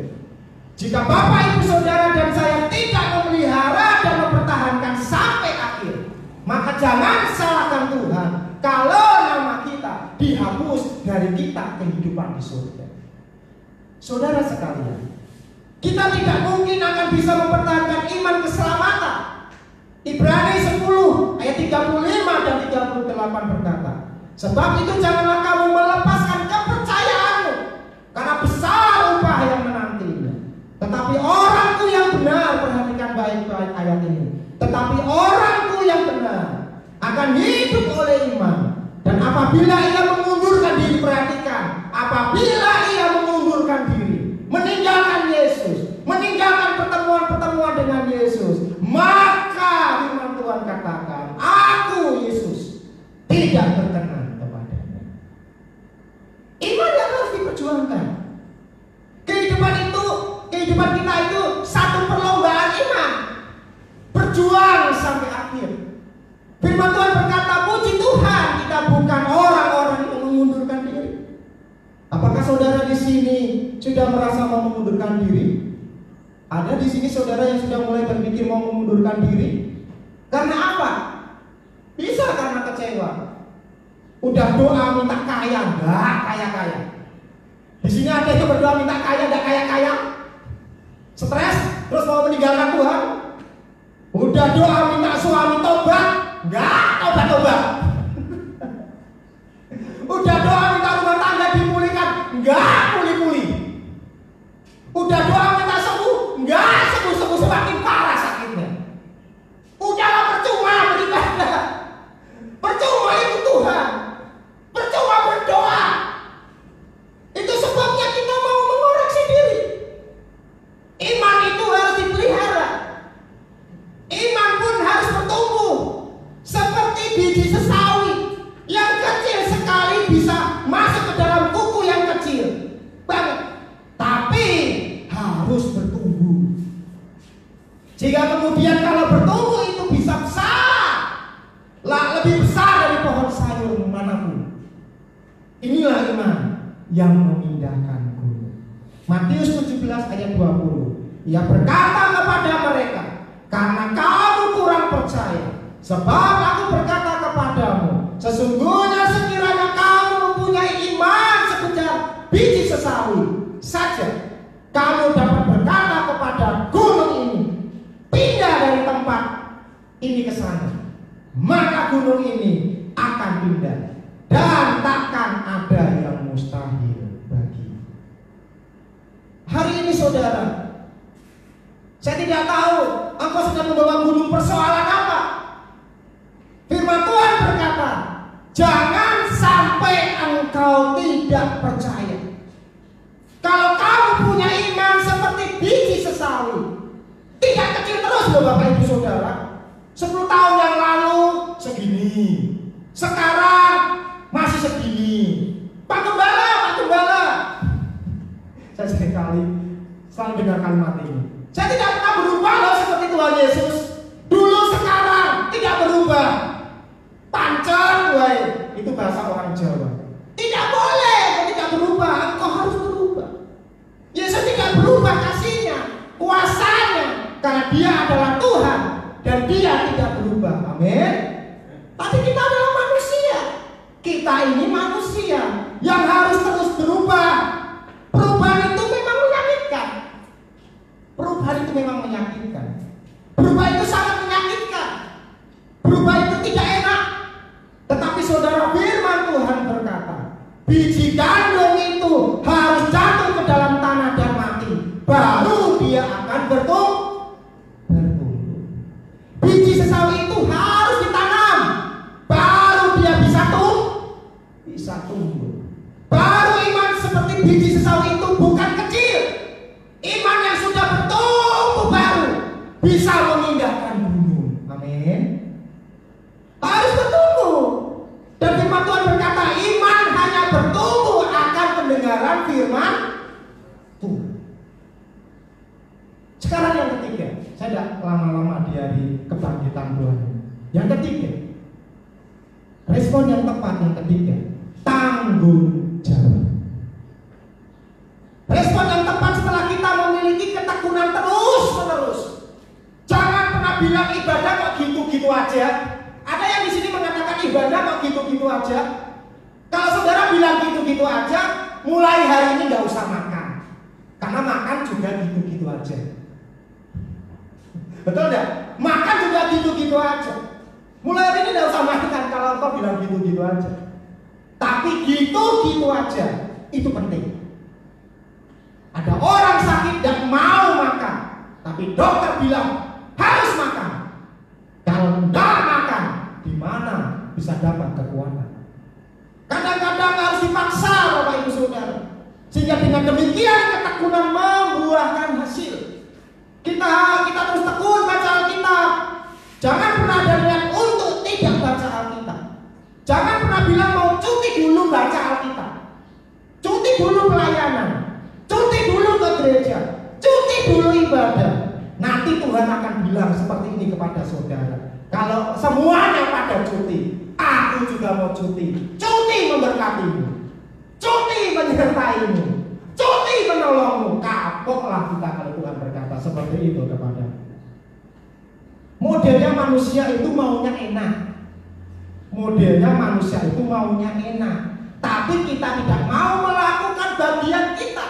Jika Bapak Ibu Saudara dan saya tidak memelihara dan mempertahankan sampai akhir, maka jangan salahkan Tuhan kalau nama kita dihapus dari kitab kehidupan di surga. Saudara sekalian, kita tidak mungkin akan bisa mempertahankan iman keselamatan. Ibrani 10 ayat 35 dan 38 berkata, sebab itu janganlah kamu melepaskan kepercayaanmu, karena besar upah yang menantinya. Tetapi orangku yang benar, perhatikan baik-baik ayat ini, tetapi orangku yang benar akan hidup oleh iman. Dan apabila ia mengundurkan diri, perhatikan, apabila ia mengundurkan diri, meninggalkan Yesus, meninggalkan pertemuan-pertemuan dengan Yesus, maka firman Tuhan katakan, aku Yesus tidak berkenan kepadanya. Iman yang harus diperjuangkan. Kehidupan kita itu satu perlombaan iman, berjuang sampai akhir. Firman Tuhan berkata, puji Tuhan kita bukan orang-orang yang mengundurkan diri. Apakah saudara di sini sudah merasa mau mengundurkan diri? Ada di sini saudara yang sudah mulai berpikir mau mengundurkan diri? Karena apa? Bisa karena kecewa. Udah doa minta kaya, enggak kaya-kaya. Di sini ada yang berdoa minta kaya, enggak kaya-kaya. Stres, terus mau meninggalkan Tuhan. Udah doa minta suami tobat, enggak tobat-tobat. Udah doa minta rumah tangga dipulihkan, enggak pulih-pulih. Udah doa minta sembuh, Jika kemudian kalau bertumbuh itu bisa besar, lebih besar dari pohon sayur manapun. Inilah iman yang memindahkan gunung. Matius 17 ayat 20. Ia berkata kepada mereka, karena kamu kurang percaya, sebab aku berkata kepadamu, sesungguhnya sekiranya kamu mempunyai iman sebesar biji sesawi saja, kamu dapat berkata kepada gunung ini, pindah dari tempat ini ke sana, maka gunung ini akan pindah, dan takkan ada yang mustahil bagi. Hari ini saudara, saya tidak tahu engkau sedang membawa gunung persoalan apa. Firman Tuhan berkata, jangan sampai engkau tidak percaya. Kalau kamu punya iman seperti biji sesawi, tidak kecil terus loh Bapak Ibu Saudara. 10 tahun yang lalu segini, sekarang masih segini. Pak Gembala. Saya sekali selalu dengar kalimat ini. Saya tidak pernah berubah loh seperti Tuhan Yesus. Dulu sekarang tidak berubah. Pancen, itu bahasa orang Jawa. Tidak boleh, tidak berubah. Engkau harus berubah. Yesus tidak berubah kasihnya, kuasanya, karena Dia adalah Tuhan dan Dia tidak berubah. Amin. Tapi kita adalah manusia. Kita ini manusia yang harus terus berubah. Perubahan itu memang menyakitkan. Berubah itu sangat menyakitkan. Berubah itu tidak enak. Tetapi saudara, firman Tuhan berkata, biji gandum itu harus jatuh ke dalam tanah dan mati, baru dia akan bertumbuh. Biji sesawi itu harus ditanam, baru dia bisa tumbuh. Baru iman seperti biji sesawi itu bukan kecil. Iman yang sudah bertumbuh baru bisa memindahkan gunung. Amin. Harus bertumbuh. Dan firman Tuhan berkata, iman hanya bertumbuh akan pendengaran firman Tuhan. Sekarang yang ketiga, saya tidak lama-lama di hari kebangkitan Tuhan. Yang ketiga, respon yang tepat yang ketiga, tanggung jawab. Respon yang tepat setelah kita memiliki ketekunan terus-menerus. Jangan pernah bilang ibadah kok gitu-gitu aja. Ada yang di sini mengatakan ibadah kok gitu-gitu aja. Kalau saudara bilang gitu-gitu aja, mulai hari ini nggak usah makan, karena makan juga gitu-gitu aja. Betul nggak? Makan juga gitu-gitu aja. Mulai hari ini nggak usah makan kalau kau bilang gitu-gitu aja. Tapi gitu-gitu aja itu penting. Ada orang sakit dan mau makan, tapi dokter bilang harus makan. Kalau tidak makan, di mana bisa dapat kekuatan? Kadang-kadang harus dipaksa, Bapak Ibu Saudara, sehingga dengan demikian ketekunan membuahkan hasil. Kita terus tekun baca Alkitab. Jangan pernah ada niat untuk tidak baca Alkitab. Jangan pernah bilang mau cuti dulu baca Alkitab, cuti dulu pelayanan, cuti dulu ke gereja, cuti dulu ibadah. Nanti Tuhan akan bilang seperti ini kepada saudara, kalau semuanya pada cuti, aku juga mau cuti. Cuti memberkatimu, cuti menyertaimu, cuti menolongmu. Kapoklah kita kalau Tuhan berkata seperti itu kepada. Modelnya manusia itu maunya enak. Modelnya manusia itu maunya enak, tapi kita tidak mau melakukan bagian kita.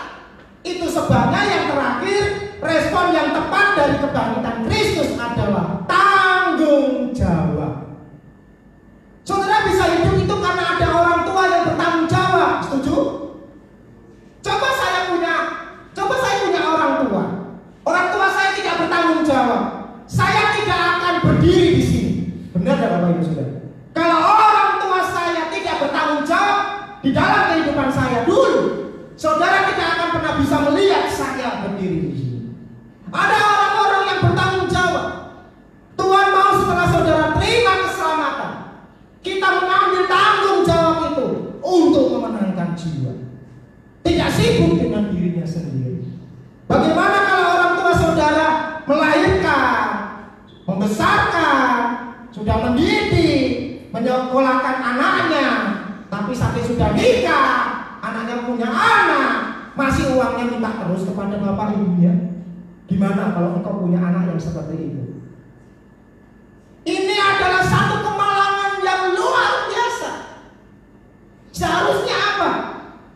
Itu sebabnya yang terakhir, respon yang tepat dari kebangkitan Kristus adalah tanggung jawab. Saudara bisa hidup itu karena ada orang tua yang bertanggung jawab. Setuju? Coba saya punya orang tua. Orang tua saya tidak bertanggung jawab, saya tidak akan berdiri di sini. Benar tidak Bapak Ibu Saudara? Kalau orang tua saya tidak bertanggung jawab di dalam kehidupan saya dulu, saudara tidak akan pernah bisa melihat saya berdiri di sini. Ada orang-orang yang bertanggung jawab. Tuhan mau setelah saudara terima keselamatan, kita mengambil tanggung jawab itu untuk memenangkan jiwa. Tidak sibuk dengan dirinya sendiri. Bagaimana kalau orang tua saudara melahirkan menyekolahkan anaknya, tapi sampai sudah nikah, anaknya punya anak, masih uangnya minta terus kepada bapak ibunya. Gimana kalau engkau punya anak yang seperti itu? Ini adalah satu kemalangan yang luar biasa. Seharusnya apa?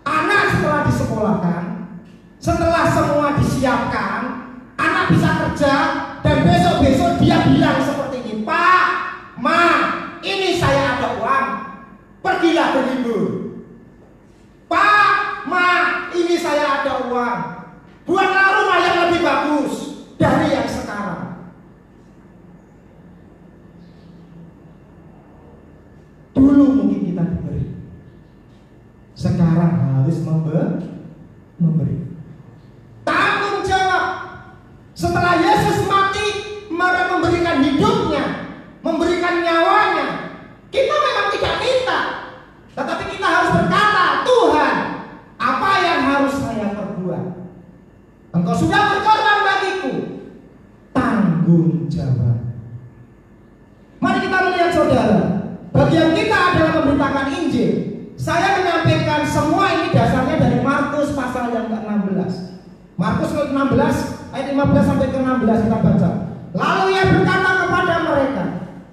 Anak setelah disekolahkan, setelah semua disiapkan, anak bisa kerja, dan besok-besok dia bilang seperti ini, Pak, Ma, ini saya ada uang, pergilah berlibur. Pak, Ma, ini saya ada uang, buatlah rumah yang lebih bagus dari yang sekarang. Dulu mungkin kita diberi, sekarang harus memberi. Tanggung jawab. Setelah Yesus mati, memberikan hidupnya, memberikan nyawanya, kita memang tidak minta, tetapi kita harus berkata, Tuhan, apa yang harus saya perbuat? Engkau sudah berkorban bagiku. Tanggung jawab. Mari kita melihat saudara, bagian kita adalah memberitakan Injil. Saya menyampaikan semua ini dasarnya dari Markus pasal yang ke-16. Markus 16 ayat 15 sampai ke-16 kita baca. Lalu ia berkata kepada mereka,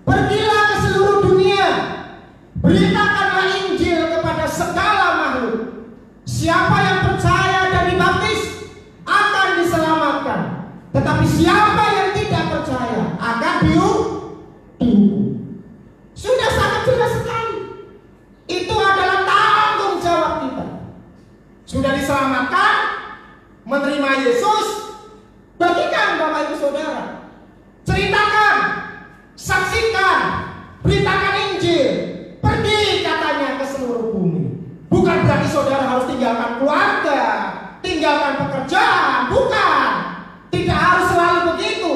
pergilah ke seluruh dunia, beritakanlah Injil kepada segala makhluk. Siapa yang percaya dan dibaptis akan diselamatkan, tetapi siapa yang tidak percaya akan dihukum. Sudah sangat jelas sekali. Itu adalah tanggung jawab kita. Sudah diselamatkan, menerima Yesus, bagikan Bapak Ibu Saudara, ceritakan, saksikan, beritakan Injil, pergi katanya ke seluruh bumi. Bukan berarti saudara harus tinggalkan keluarga, tinggalkan pekerjaan, bukan. Tidak harus selalu begitu.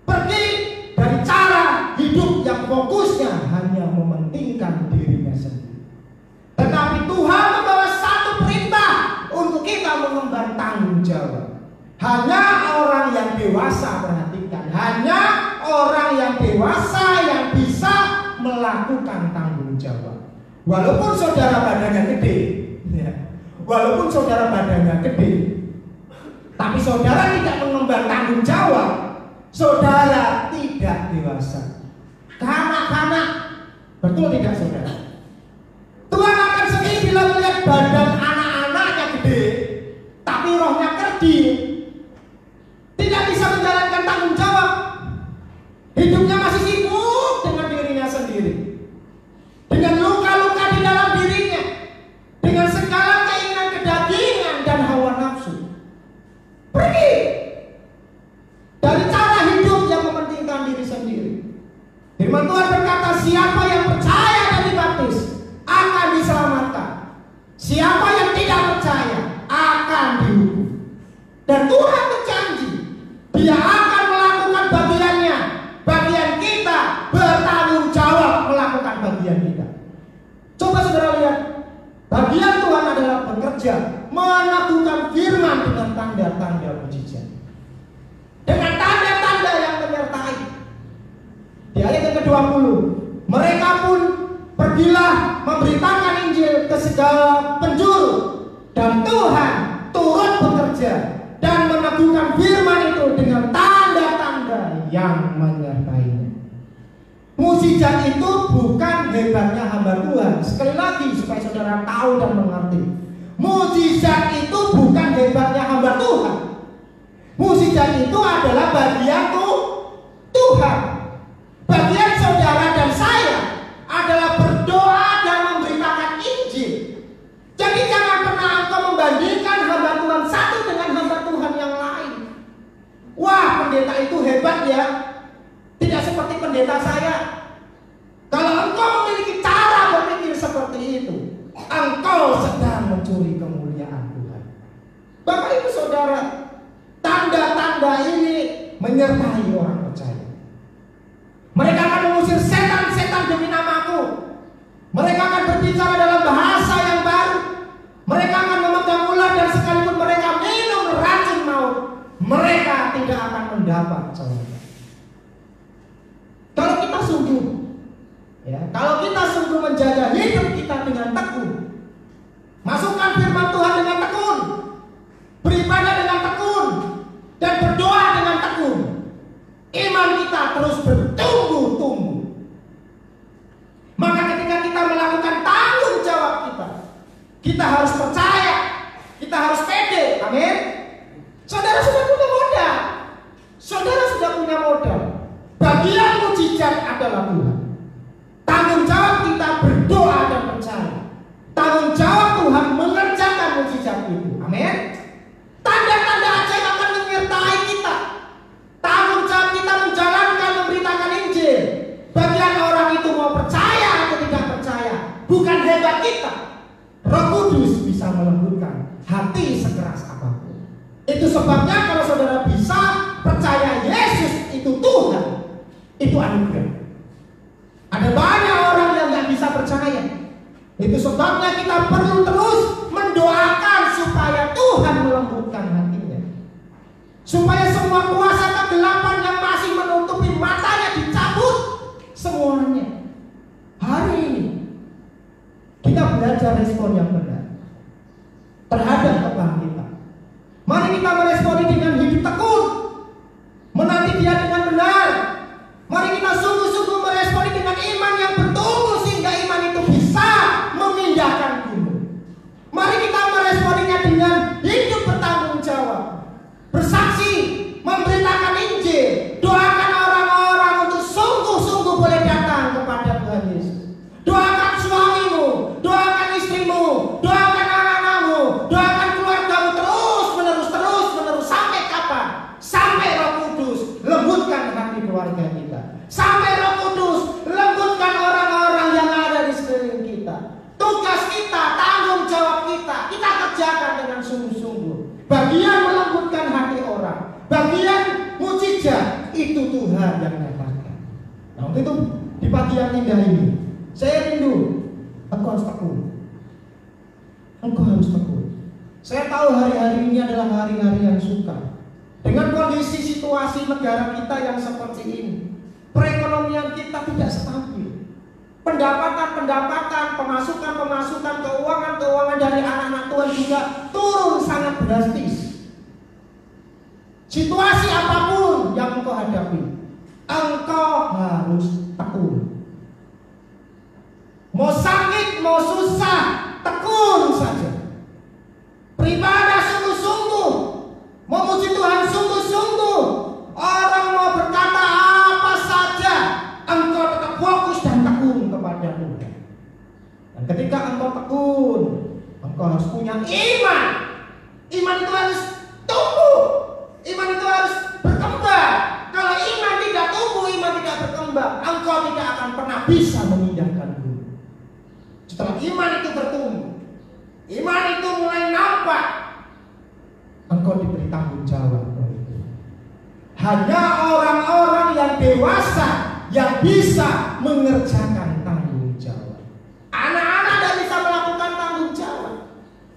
Pergi dari cara hidup yang fokusnya hanya mementingkan dirinya sendiri. Tetapi Tuhan membawa satu perintah untuk kita mengemban tanggung jawab. Hanya orang yang dewasa, perhatikan, hanya orang yang dewasa yang bisa melakukan tanggung jawab. Walaupun saudara badannya gede, ya, walaupun saudara badannya gede, tapi saudara tidak mengemban tanggung jawab, saudara tidak dewasa. Kanak-kanak, betul tidak saudara? Tuhan akan sedih bila melihat badan anak-anaknya gede, tapi rohnya kerdil, tidak bisa menjalankan tanggung jawab, hidupnya masih sibuk dengan dirinya sendiri, dengan luka-luka di dalam dirinya, dengan segala keinginan kedagingan dan hawa nafsu. Pergi dari cara hidup yang mementingkan diri sendiri. Firman Tuhan berkata, siapa yang percaya dan dibaptis akan diselamatkan, siapa yang tidak percaya akan dihukum. Dan Tuhan berjanji, Dia akan melakukan bagiannya. Bagian kita bertanggung jawab melakukan bagian kita. Coba saudara lihat, bagian Tuhan adalah bekerja, melakukan firman dengan tanda-tanda mujizat, dengan tanda-tanda yang menyertai. Di ayat yang ke-20, mereka pun pergilah memberitakan Injil ke segala penjuru, dan Tuhan turut bekerja dan meneguhkan firman itu dengan tanda-tanda yang menyertainya. Mujizat itu bukan hebatnya hamba Tuhan. Sekali lagi supaya saudara tahu dan mengerti, mujizat itu bukan hebatnya hamba Tuhan. Mujizat itu adalah bagian Tuhan. Bagian saudara dan saya adalah berdoa dan memberitakan Injil. Jadi jangan pernah engkau membandingkan hamba Tuhan satu dengan hamba Tuhan yang lain. Wah, pendeta itu hebat ya. Tidak seperti pendeta saya. Kalau engkau memiliki cara berpikir seperti itu, engkau sedang mencuri kemuliaan Tuhan. Bapak Ibu Saudara, tanda-tanda ini menyertai orang percaya. Mereka akan mengusir setan-setan demi namaku. Mereka akan berbicara dalam bahasa yang baru. Mereka akan memegang ular, dan sekalipun mereka minum racun maut, mereka tidak akan mendapat celaka. Kalau kita sungguh Ya, kalau kita sungguh menjaga hidup kita dengan tekun, masukkan firman Tuhan dengan tekun, beribadah dengan tekun, dan berdoa dengan tekun, iman kita terus bertumbuh-tumbuh. Maka ketika kita melakukan tanggung jawab kita harus percaya, kita harus pede. Amin. Saudara sudah punya modal. Saudara sudah punya modal. Bagian mujizat adalah Tuhan. Tanggung jawab kita berdoa dan percaya. Tanggung jawab Tuhan mengerjakan mujizat itu. Amin. Tanda-tanda ajaib akan menyertai kita. Tanggung jawab kita menjalankan, memberitakan Injil. Bagian orang itu mau percaya atau tidak percaya, bukan hebat kita. Roh Kudus bisa melembutkan hati sekeras apapun. Itu sebabnya kalau saudara bisa percaya Yesus itu Tuhan, itu anugerah. Ada banyak orang yang tidak bisa percaya. Itu sebabnya kita perlu terus mendoakan supaya Tuhan melembutkan hatinya, supaya semua kuasa kegelapan yang masih menutupi matanya dicabut semuanya. Hari ini kita belajar respon yang benar terhadap kebangkitan. Mari kita meresponi dengan hidup tekun, menanti Dia dengan benar. Mari kita sungguh-sungguh meresponi dengan iman yang bertumbuh sehingga iman itu bisa memindahkan gunung. Mari kita meresponinya dengan hidup bertanggung jawab, bersaksi, memberitakan Injil, doakan orang-orang untuk sungguh-sungguh boleh datang kepada Tuhan Yesus. Doakan suamimu, doakan istrimu, doakan anak-anakmu, doakan keluargamu terus-menerus sampai kapan? Sampai Roh Kudus lembutkan hati keluarga kita. Sampai Roh Kudus lembutkan orang-orang yang ada di sekeliling kita. Tugas kita, tanggung jawab kita kerjakan dengan sungguh-sungguh. Bagian melembutkan hati orang, bagian mujizat itu Tuhan yang nyatakan. Nah, untuk itu di pagi yang indah ini, saya rindu engkau harus tekun. Engkau harus tekun. Saya tahu hari-hari ini adalah hari-hari yang sukar. Dengan kondisi situasi negara kita yang seperti ini, perekonomian kita tidak stabil. Pendapatan, pemasukan, keuangan dari anak-anak Tuhan juga turun sangat drastis. Situasi apapun yang engkau hadapi, engkau harus tekun. Mau sakit, mau susah, tekun saja. Beribadah sungguh-sungguh, memuji Tuhan sungguh-sungguh. Orang mau berkata apa saja, engkau tetap fokus dan tekun kepada Tuhan. Dan ketika engkau tekun, engkau harus punya iman. Iman itu harus tumbuh. Iman itu harus berkembang. Kalau iman tidak tumbuh, iman tidak berkembang, engkau tidak akan pernah bisa memindahkan gunung. Setelah iman itu bertumbuh, iman itu mulai nampak, engkau diberi tanggung jawab. Hanya orang-orang yang dewasa yang bisa mengerjakan tanggung jawab. Anak-anak tidak bisa melakukan tanggung jawab.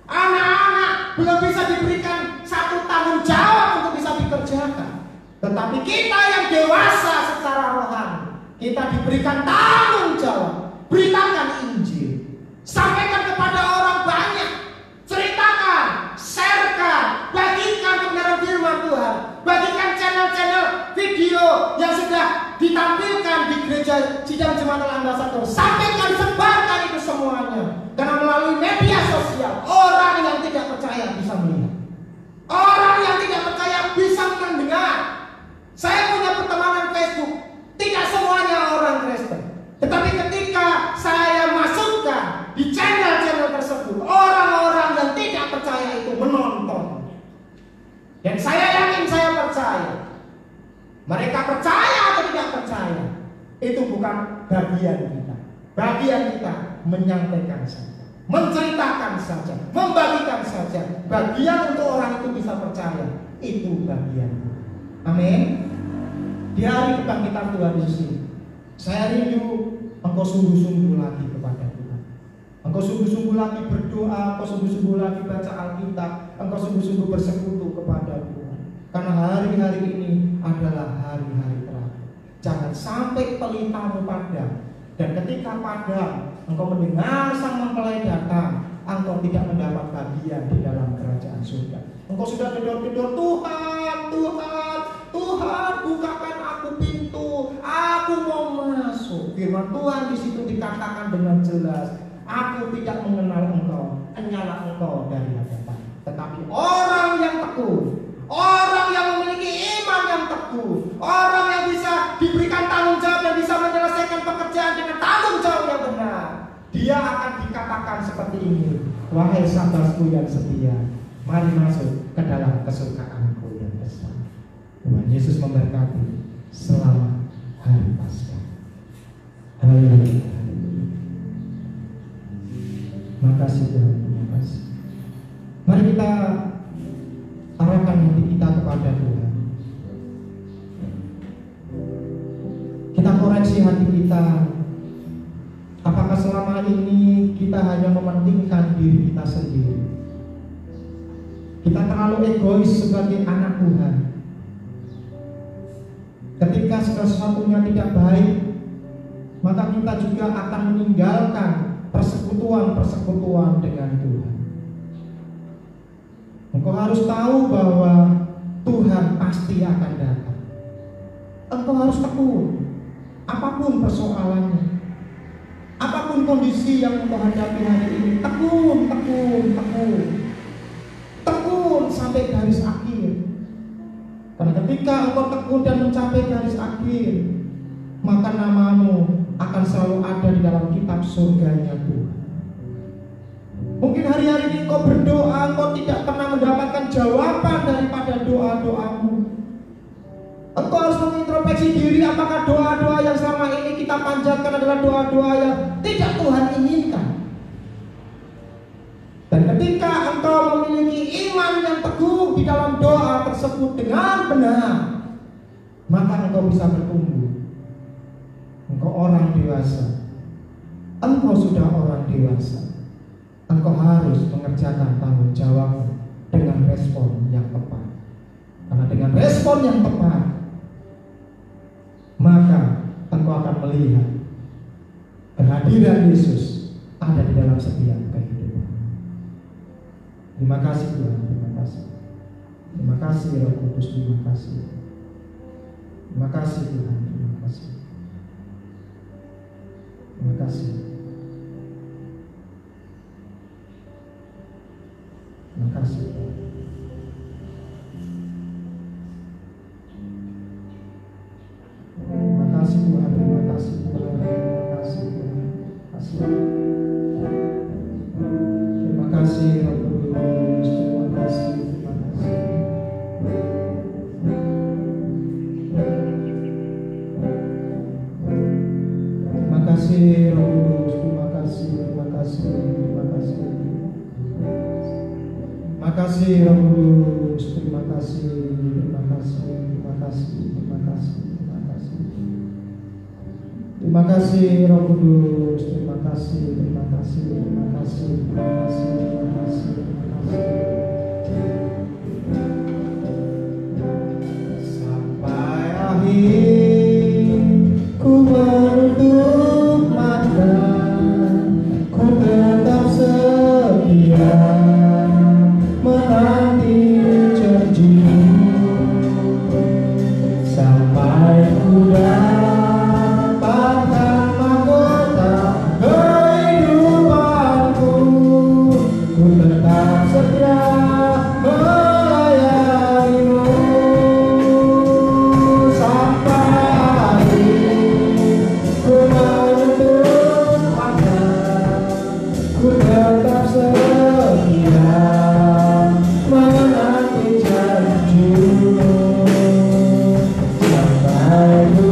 Anak-anak belum bisa diberikan satu tanggung jawab untuk bisa dikerjakan. Tetapi kita yang dewasa secara rohani, kita diberikan tanggung jawab. Beritakan Injil, sampaikan kepada orang banyak, ceritakan, sharekan, bagikan kebenaran firman Tuhan, bagikan channel-channel video yang sudah ditampilkan di gereja Sidang Jemaat Ambassador. Sampaikan, sebarkan itu semuanya. Karena melalui media sosial, orang yang tidak percaya bisa melihat, orang yang tidak percaya bisa mendengar. Saya punya pertemanan Facebook, tidak semuanya orang Kristen. Tetapi ketika saya masukkan di channel-channel tersebut, orang-orang yang tidak percaya itu menonton. Dan saya yakin, saya percaya. Mereka percaya atau tidak percaya, itu bukan bagian kita. Bagian kita menyampaikan saja, menceritakan saja, membagikan saja. Bagian untuk orang itu bisa percaya, itu bagian. Amin. Di hari kebangkitan Tuhan Yesus ini, saya rindu engkau sungguh-sungguh lagi kepada Tuhan. Engkau sungguh-sungguh lagi berdoa, engkau sungguh-sungguh lagi baca Alkitab, engkau sungguh-sungguh bersekutu kepada Tuhan. Karena hari-hari ini adalah hari-hari terakhir. Jangan sampai pelitamu padam, Dan ketika padam, engkau mendengar sang mempelai datang, engkau tidak mendapat bagian di dalam kerajaan surga. Engkau sudah gedor-gedor, Tuhan, Tuhan, Tuhan, bukakan aku pintu, aku mau masuk. Firman Tuhan di situ dikatakan dengan jelas, aku tidak mengenal engkau, hanyalah engkau dari hadapan. Tetapi orang yang teguh, orang yang memiliki iman yang teguh, orang yang bisa diberikan tanggung jawab dan bisa menyelesaikan pekerjaan dengan tanggung jawab yang benar, dia akan dikatakan seperti ini, wahai sahabatku yang setia, mari masuk ke dalam kesukaanku yang besar. Tuhan Yesus memberkati. Selamat hari Paskah. Haleluya. Makasih Tuhan, terima kasih. Mari kita arahkan hati kita kepada Tuhan. Kita koreksi hati kita. Apakah selama ini kita hanya mementingkan diri kita sendiri? Kita terlalu egois sebagai anak Tuhan. Ketika segala sesuatunya tidak baik, maka kita juga akan meninggalkan persekutuan dengan Tuhan. Engkau harus tahu bahwa Tuhan pasti akan datang. Engkau harus tekun, apapun persoalannya, apapun kondisi yang engkau hadapi hari ini, tekun sampai garis akhir. Karena ketika engkau tekun dan mencapai garis akhir, maka namamu akan selalu ada di dalam kitab surganya Tuhan. Mungkin hari-hari ini engkau berdoa, engkau tidak pernah mendapatkan jawaban daripada doa-doamu. Engkau harus mengintrospeksi diri, apakah doa-doa yang selama ini kita panjatkan adalah doa-doa yang tidak Tuhan inginkan. Dan ketika engkau memiliki iman yang teguh di dalam doa tersebut dengan benar, maka engkau bisa bertumbuh. Engkau orang dewasa. Engkau sudah orang dewasa. Engkau harus mengerjakan tanggung jawab dengan respon yang tepat. Karena dengan respon yang tepat, maka engkau akan melihat kehadiran Yesus ada di dalam setiap kehidupan. Terima kasih Tuhan, terima kasih. Terima kasih Roh Kudus, terima kasih. Terima kasih Tuhan, terima kasih. Terima kasih. Terima kasih Tuhan. Terima kasih Tuhan, terima kasih Tuhan, terima kasih Tuhan, terima kasih. Terima kasih Roh Kudus, terima kasih, terima kasih. Terima kasih Roh Kudus, terima kasih, terima kasih, terima kasih. Terima kasih Roh Kudus, terima kasih, terima kasih, terima kasih, terima kasih, terima kasih. Terima kasih Roh Kudus, terima kasih, terima kasih, terima kasih, terima kasih, terima kasih, terima kasih. Sampai akhir ku menutup mata, ku tetap setia menanti janjimu, sampai ku dapatkan mahkota kehidupanku, ku tetap setia melayanimu. Sampai akhir ku menutup mata, ku tetap setia menanti janjimu, sampai ku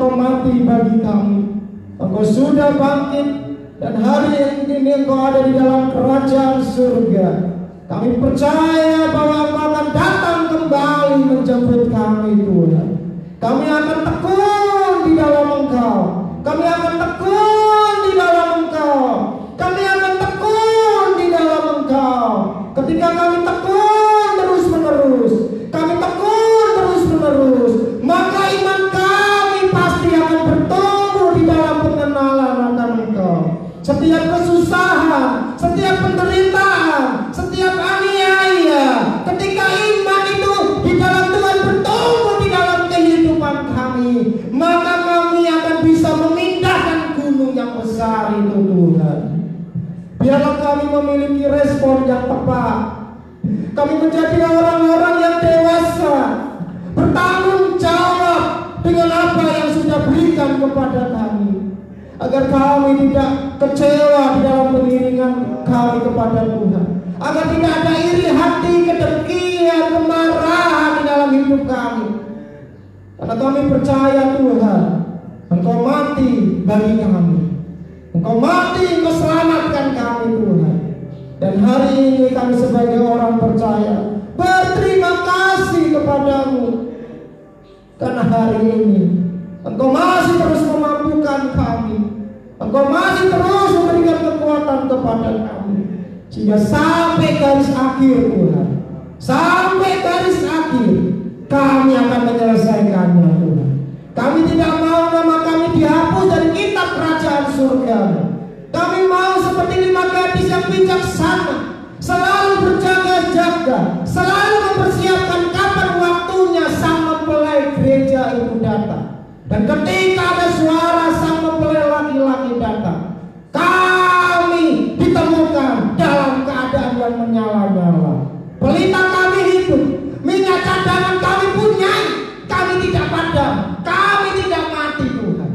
Engkau mati bagi kami, Engkau sudah bangkit, dan hari ini Engkau ada di dalam kerajaan surga. Kami percaya bahwa Engkau akan datang kembali menjemput kami, Tuhan. Kami akan tekun di dalam Engkau. Kami akan tekun di dalam Engkau. Kami akan tekun di dalam Engkau. Ketika kami tekun terus menerus, kami tekun terus menerus, maka iman kami pasti akan bertumbuh di dalam pengenalan akan Engkau. Setiap kesusahan, setiap penderitaan, setiap aniaya, ketika iman itu di dalam Tuhan bertumbuh di dalam kehidupan kami, maka kami akan bisa memindahkan gunung yang besar itu, Tuhan. Biarlah kami memiliki respon yang tepat. Kami menjadi orang-orang yang dewasa, bertanggung jawab dengan apa yang sudah berikan kepada kami, agar kami tidak kecewa di dalam pengiringan kami kepada Tuhan, agar tidak ada iri hati, kedengkian, kemarahan di dalam hidup kami. Karena kami percaya, Tuhan, Engkau mati bagi kami, Engkau mati, Engkau selamatkan kami, Tuhan. Dan hari ini kami sebagai orang percaya berterima kasih kepadamu, karena hari ini Engkau masih terus memampukan kami, Engkau masih terus memberikan kekuatan kepada kami, sehingga sampai garis akhir, Tuhan, sampai garis akhir kami akan menyelesaikannya, Tuhan. Kami tidak mau nama kami dihapus dari kitab kerajaan surga. Kami mau seperti 5 gadis yang bijaksana, selalu berjaga-jaga, selalu mempersiapkan kapan waktunya sang mempelai gereja itu datang. Dan ketika ada suara sang mempelai laki-laki datang, kami ditemukan dalam keadaan yang menyala-nyala. Pelita kami hidup, minyak cadangan kami punyai, kami tidak padam, kami tidak mati, Tuhan.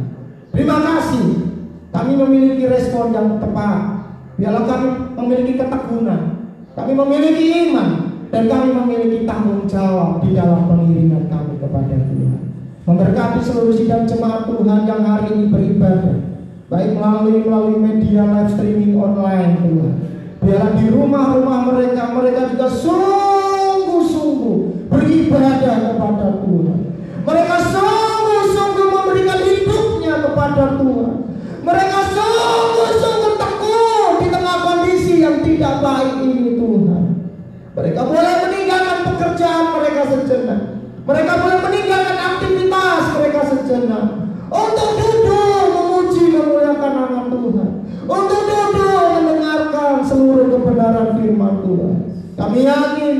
Terima kasih. Kami memiliki respon yang tepat. Biarlah kami memiliki ketekunan, kami memiliki iman, dan kami memiliki tanggung jawab di dalam pengiringan kami kepada Tuhan. Memberkati seluruh sidang jemaat Tuhan yang hari ini beribadah, baik melalui media live streaming online, Tuhan. Biarlah di rumah-rumah mereka juga sungguh-sungguh beribadah kepada Tuhan. Mereka sungguh-sungguh memberikan hidupnya kepada Tuhan. Mereka sungguh-sungguh tekun di tengah kondisi yang tidak baik ini, Tuhan. Mereka boleh meninggalkan pekerjaan mereka sejenak, mereka boleh meninggalkan aktivitas mereka sejenak, untuk duduk memuji memuliakan nama Tuhan, untuk duduk mendengarkan seluruh kebenaran firman Tuhan. Kami yakin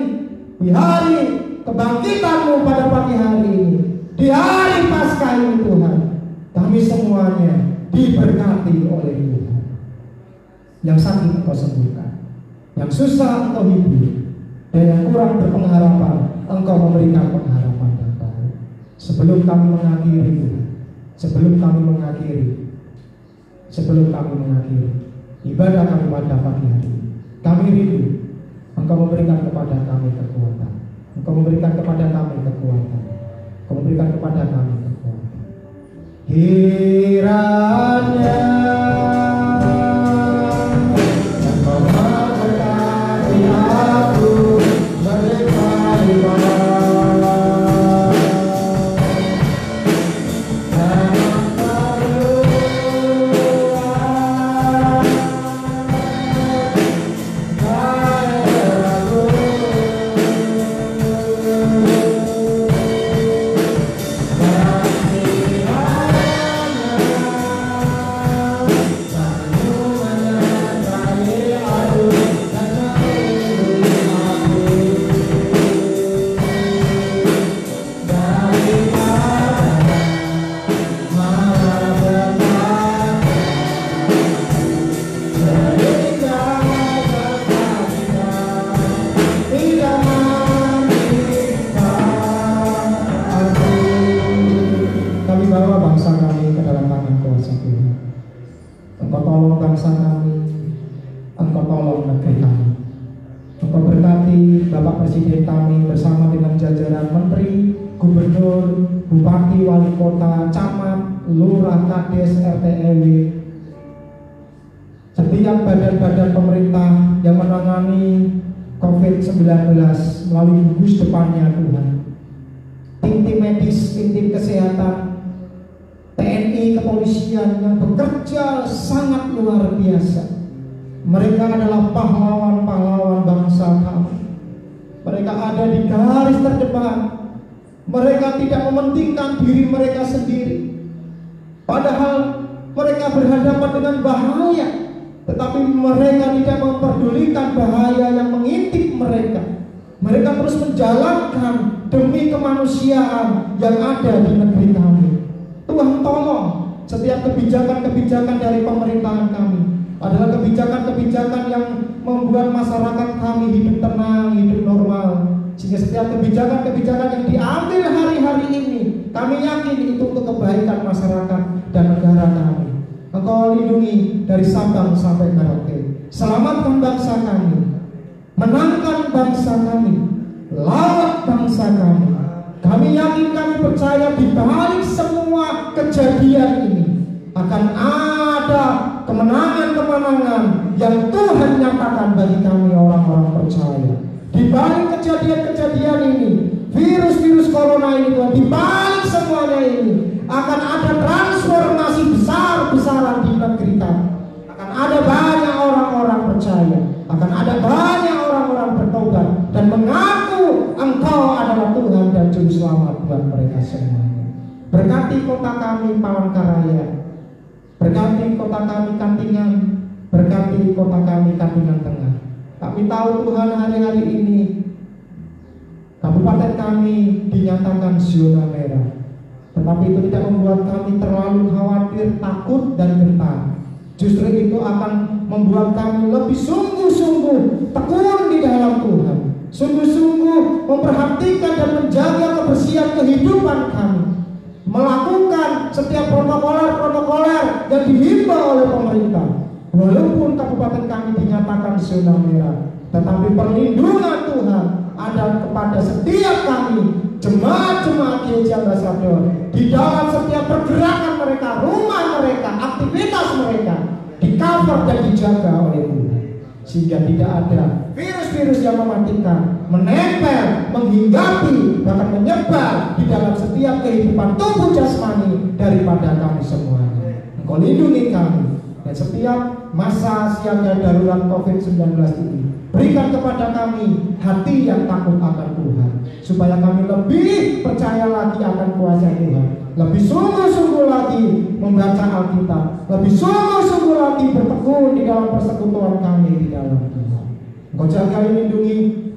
di hari kebangkitan-Mu pada pagi hari ini, di hari Paskah ini, Tuhan, kami semuanya diberkati oleh Tuhan. Yang sakit Engkau sembuhkan, yang susah Engkau hibur, dan yang kurang berpengharapan Engkau memberikan pengharapan yang baru. Sebelum kami mengakhiri, Tuhan, sebelum kami mengakhiri ibadah kami pada pagi hari ini, kami rindu Engkau memberikan kepada kami kekuatan, Engkau memberikan kepada kami kekuatan, Engkau memberikan kepada kami kekuatan. Kiranya Engkau memberkati aku, berkati Bapak Presiden kami bersama dengan jajaran Menteri, Gubernur, bupati, wali kota, camat, lurah, kades, RT RW, setiap badan-badan pemerintah yang menangani COVID-19 melalui gugus depannya Tuhan, tim medis, tim kesehatan, TNI, kepolisian yang bekerja sangat luar biasa. Mereka adalah pahlawan-pahlawan bangsa kami. Mereka ada di garis terdepan. Mereka tidak mementingkan diri mereka sendiri, padahal mereka berhadapan dengan bahaya, tetapi mereka tidak memperdulikan bahaya yang mengintip mereka. Mereka terus menjalankan demi kemanusiaan yang ada di negeri kami. Tuhan tolong setiap kebijakan-kebijakan dari pemerintahan kami adalah kebijakan-kebijakan yang membuat masyarakat kami hidup tenang, hidup normal. Sehingga setiap kebijakan-kebijakan yang diambil hari-hari ini, kami yakin itu untuk kebaikan masyarakat dan negara kami. Engkau lindungi dari Sabang sampai Merauke. Selamatkan bangsa kami, menangkan bangsa kami, lawat bangsa kami. Kami yakin, kami percaya di balik semua kejadian ini akan ada kemenangan-kemenangan yang Tuhan nyatakan bagi kami orang-orang percaya. Di balik kejadian-kejadian ini, virus-virus corona ini, Tuhan, di balik semuanya ini akan ada transformasi besar-besaran di negeri kami. Akan ada banyak orang-orang percaya, akan ada banyak orang-orang bertobat dan mengaku Engkau adalah Tuhan dan Juru Selamat buat mereka semuanya. Berkati kota kami Palangkaraya, berkati kota kami Kantingan, berkati kota kami Kantingan Tengah. Kami tahu Tuhan, hari-hari ini kabupaten kami dinyatakan zona merah, tetapi itu tidak membuat kami terlalu khawatir, takut, dan gentar. Justru itu akan membuat kami lebih sungguh-sungguh tekun di dalam Tuhan, sungguh-sungguh memperhatikan dan menjaga kebersihan kehidupan kami, melakukan setiap protokoler yang dihimbau oleh pemerintah. Walaupun kabupaten kami dinyatakan zona merah, tetapi perlindungan Tuhan ada kepada setiap kami, jemaat-jemaat Gereja Ambasador. Di dalam setiap pergerakan mereka, rumah mereka, aktivitas mereka di-cover dan dijaga oleh Tuhan, sehingga tidak ada virus-virus yang mematikan, menempel, menghinggapi, bahkan menyebar di dalam setiap kehidupan tubuh jasmani daripada kami semuanya. Engkau lindungi kami dan setiap masa siaga darurat COVID-19 ini, berikan kepada kami hati yang takut akan Tuhan, supaya kami lebih percaya lagi akan kuasa Tuhan, lebih sungguh-sungguh lagi membaca Alkitab, lebih sungguh-sungguh lagi bertekun di dalam persekutuan kami di dalam Tuhan. Engkau jaga, lindungi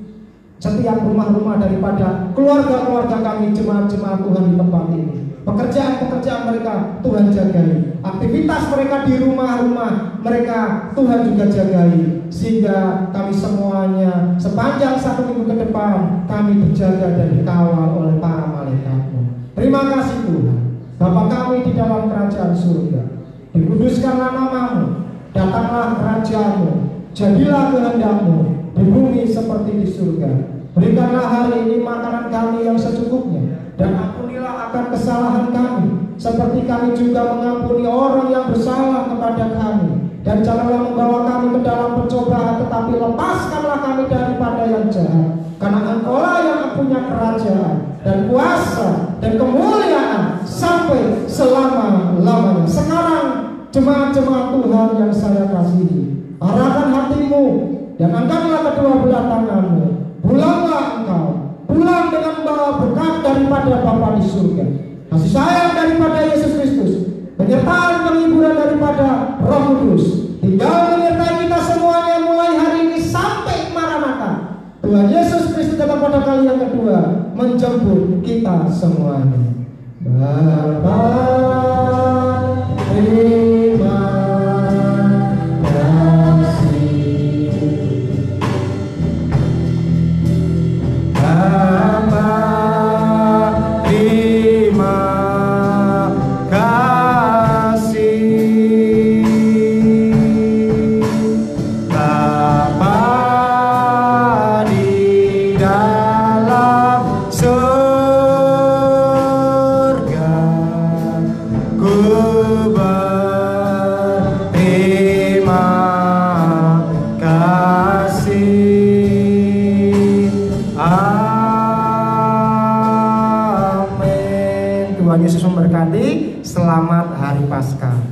setiap rumah-rumah daripada keluarga-keluarga kami, jemaat-jemaat Tuhan di tempat ini. Pekerjaan-pekerjaan mereka Tuhan jagai, aktivitas mereka di rumah-rumah mereka Tuhan juga jagai, sehingga kami semuanya sepanjang 1 minggu ke depan kami dijaga dan dikawal oleh para malaikat-Mu. Terima kasih Tuhan, Bapa kami di dalam kerajaan surga, dikuduskanlah nama-Mu, datanglah kerajaan-Mu, jadilah kehendak-Mu di bumi seperti di surga. Berikanlah hari ini makanan kami yang secukupnya, dan ampunilah akan kesalahan kami, seperti kami juga mengampuni orang yang bersalah kepada kami. Dan janganlah membawa kami ke dalam pencobaan, tetapi lepaskanlah kami daripada yang jahat. Karena Engkau-lah yang punya kerajaan dan kuasa dan kemuliaan sampai selama-lamanya. Sekarang jemaat-jemaat Tuhan yang saya kasihi, arahkan hatimu dan angkatlah kedua belah tanganmu. Pulanglah engkau, pulang dengan membawa berkat daripada Bapa di surga, kasih sayang daripada Yesus Kristus, penyertaan penghiburan daripada Roh Kudus, tinggal menyertai kita semuanya mulai hari ini sampai Maranatha. Tuhan Yesus Kristus datang pada kali yang kedua menjemput kita semuanya. Bapa, terima surga. Terima kasih. Amin. Tuhan Yesus memberkati. Selamat Hari Paskah.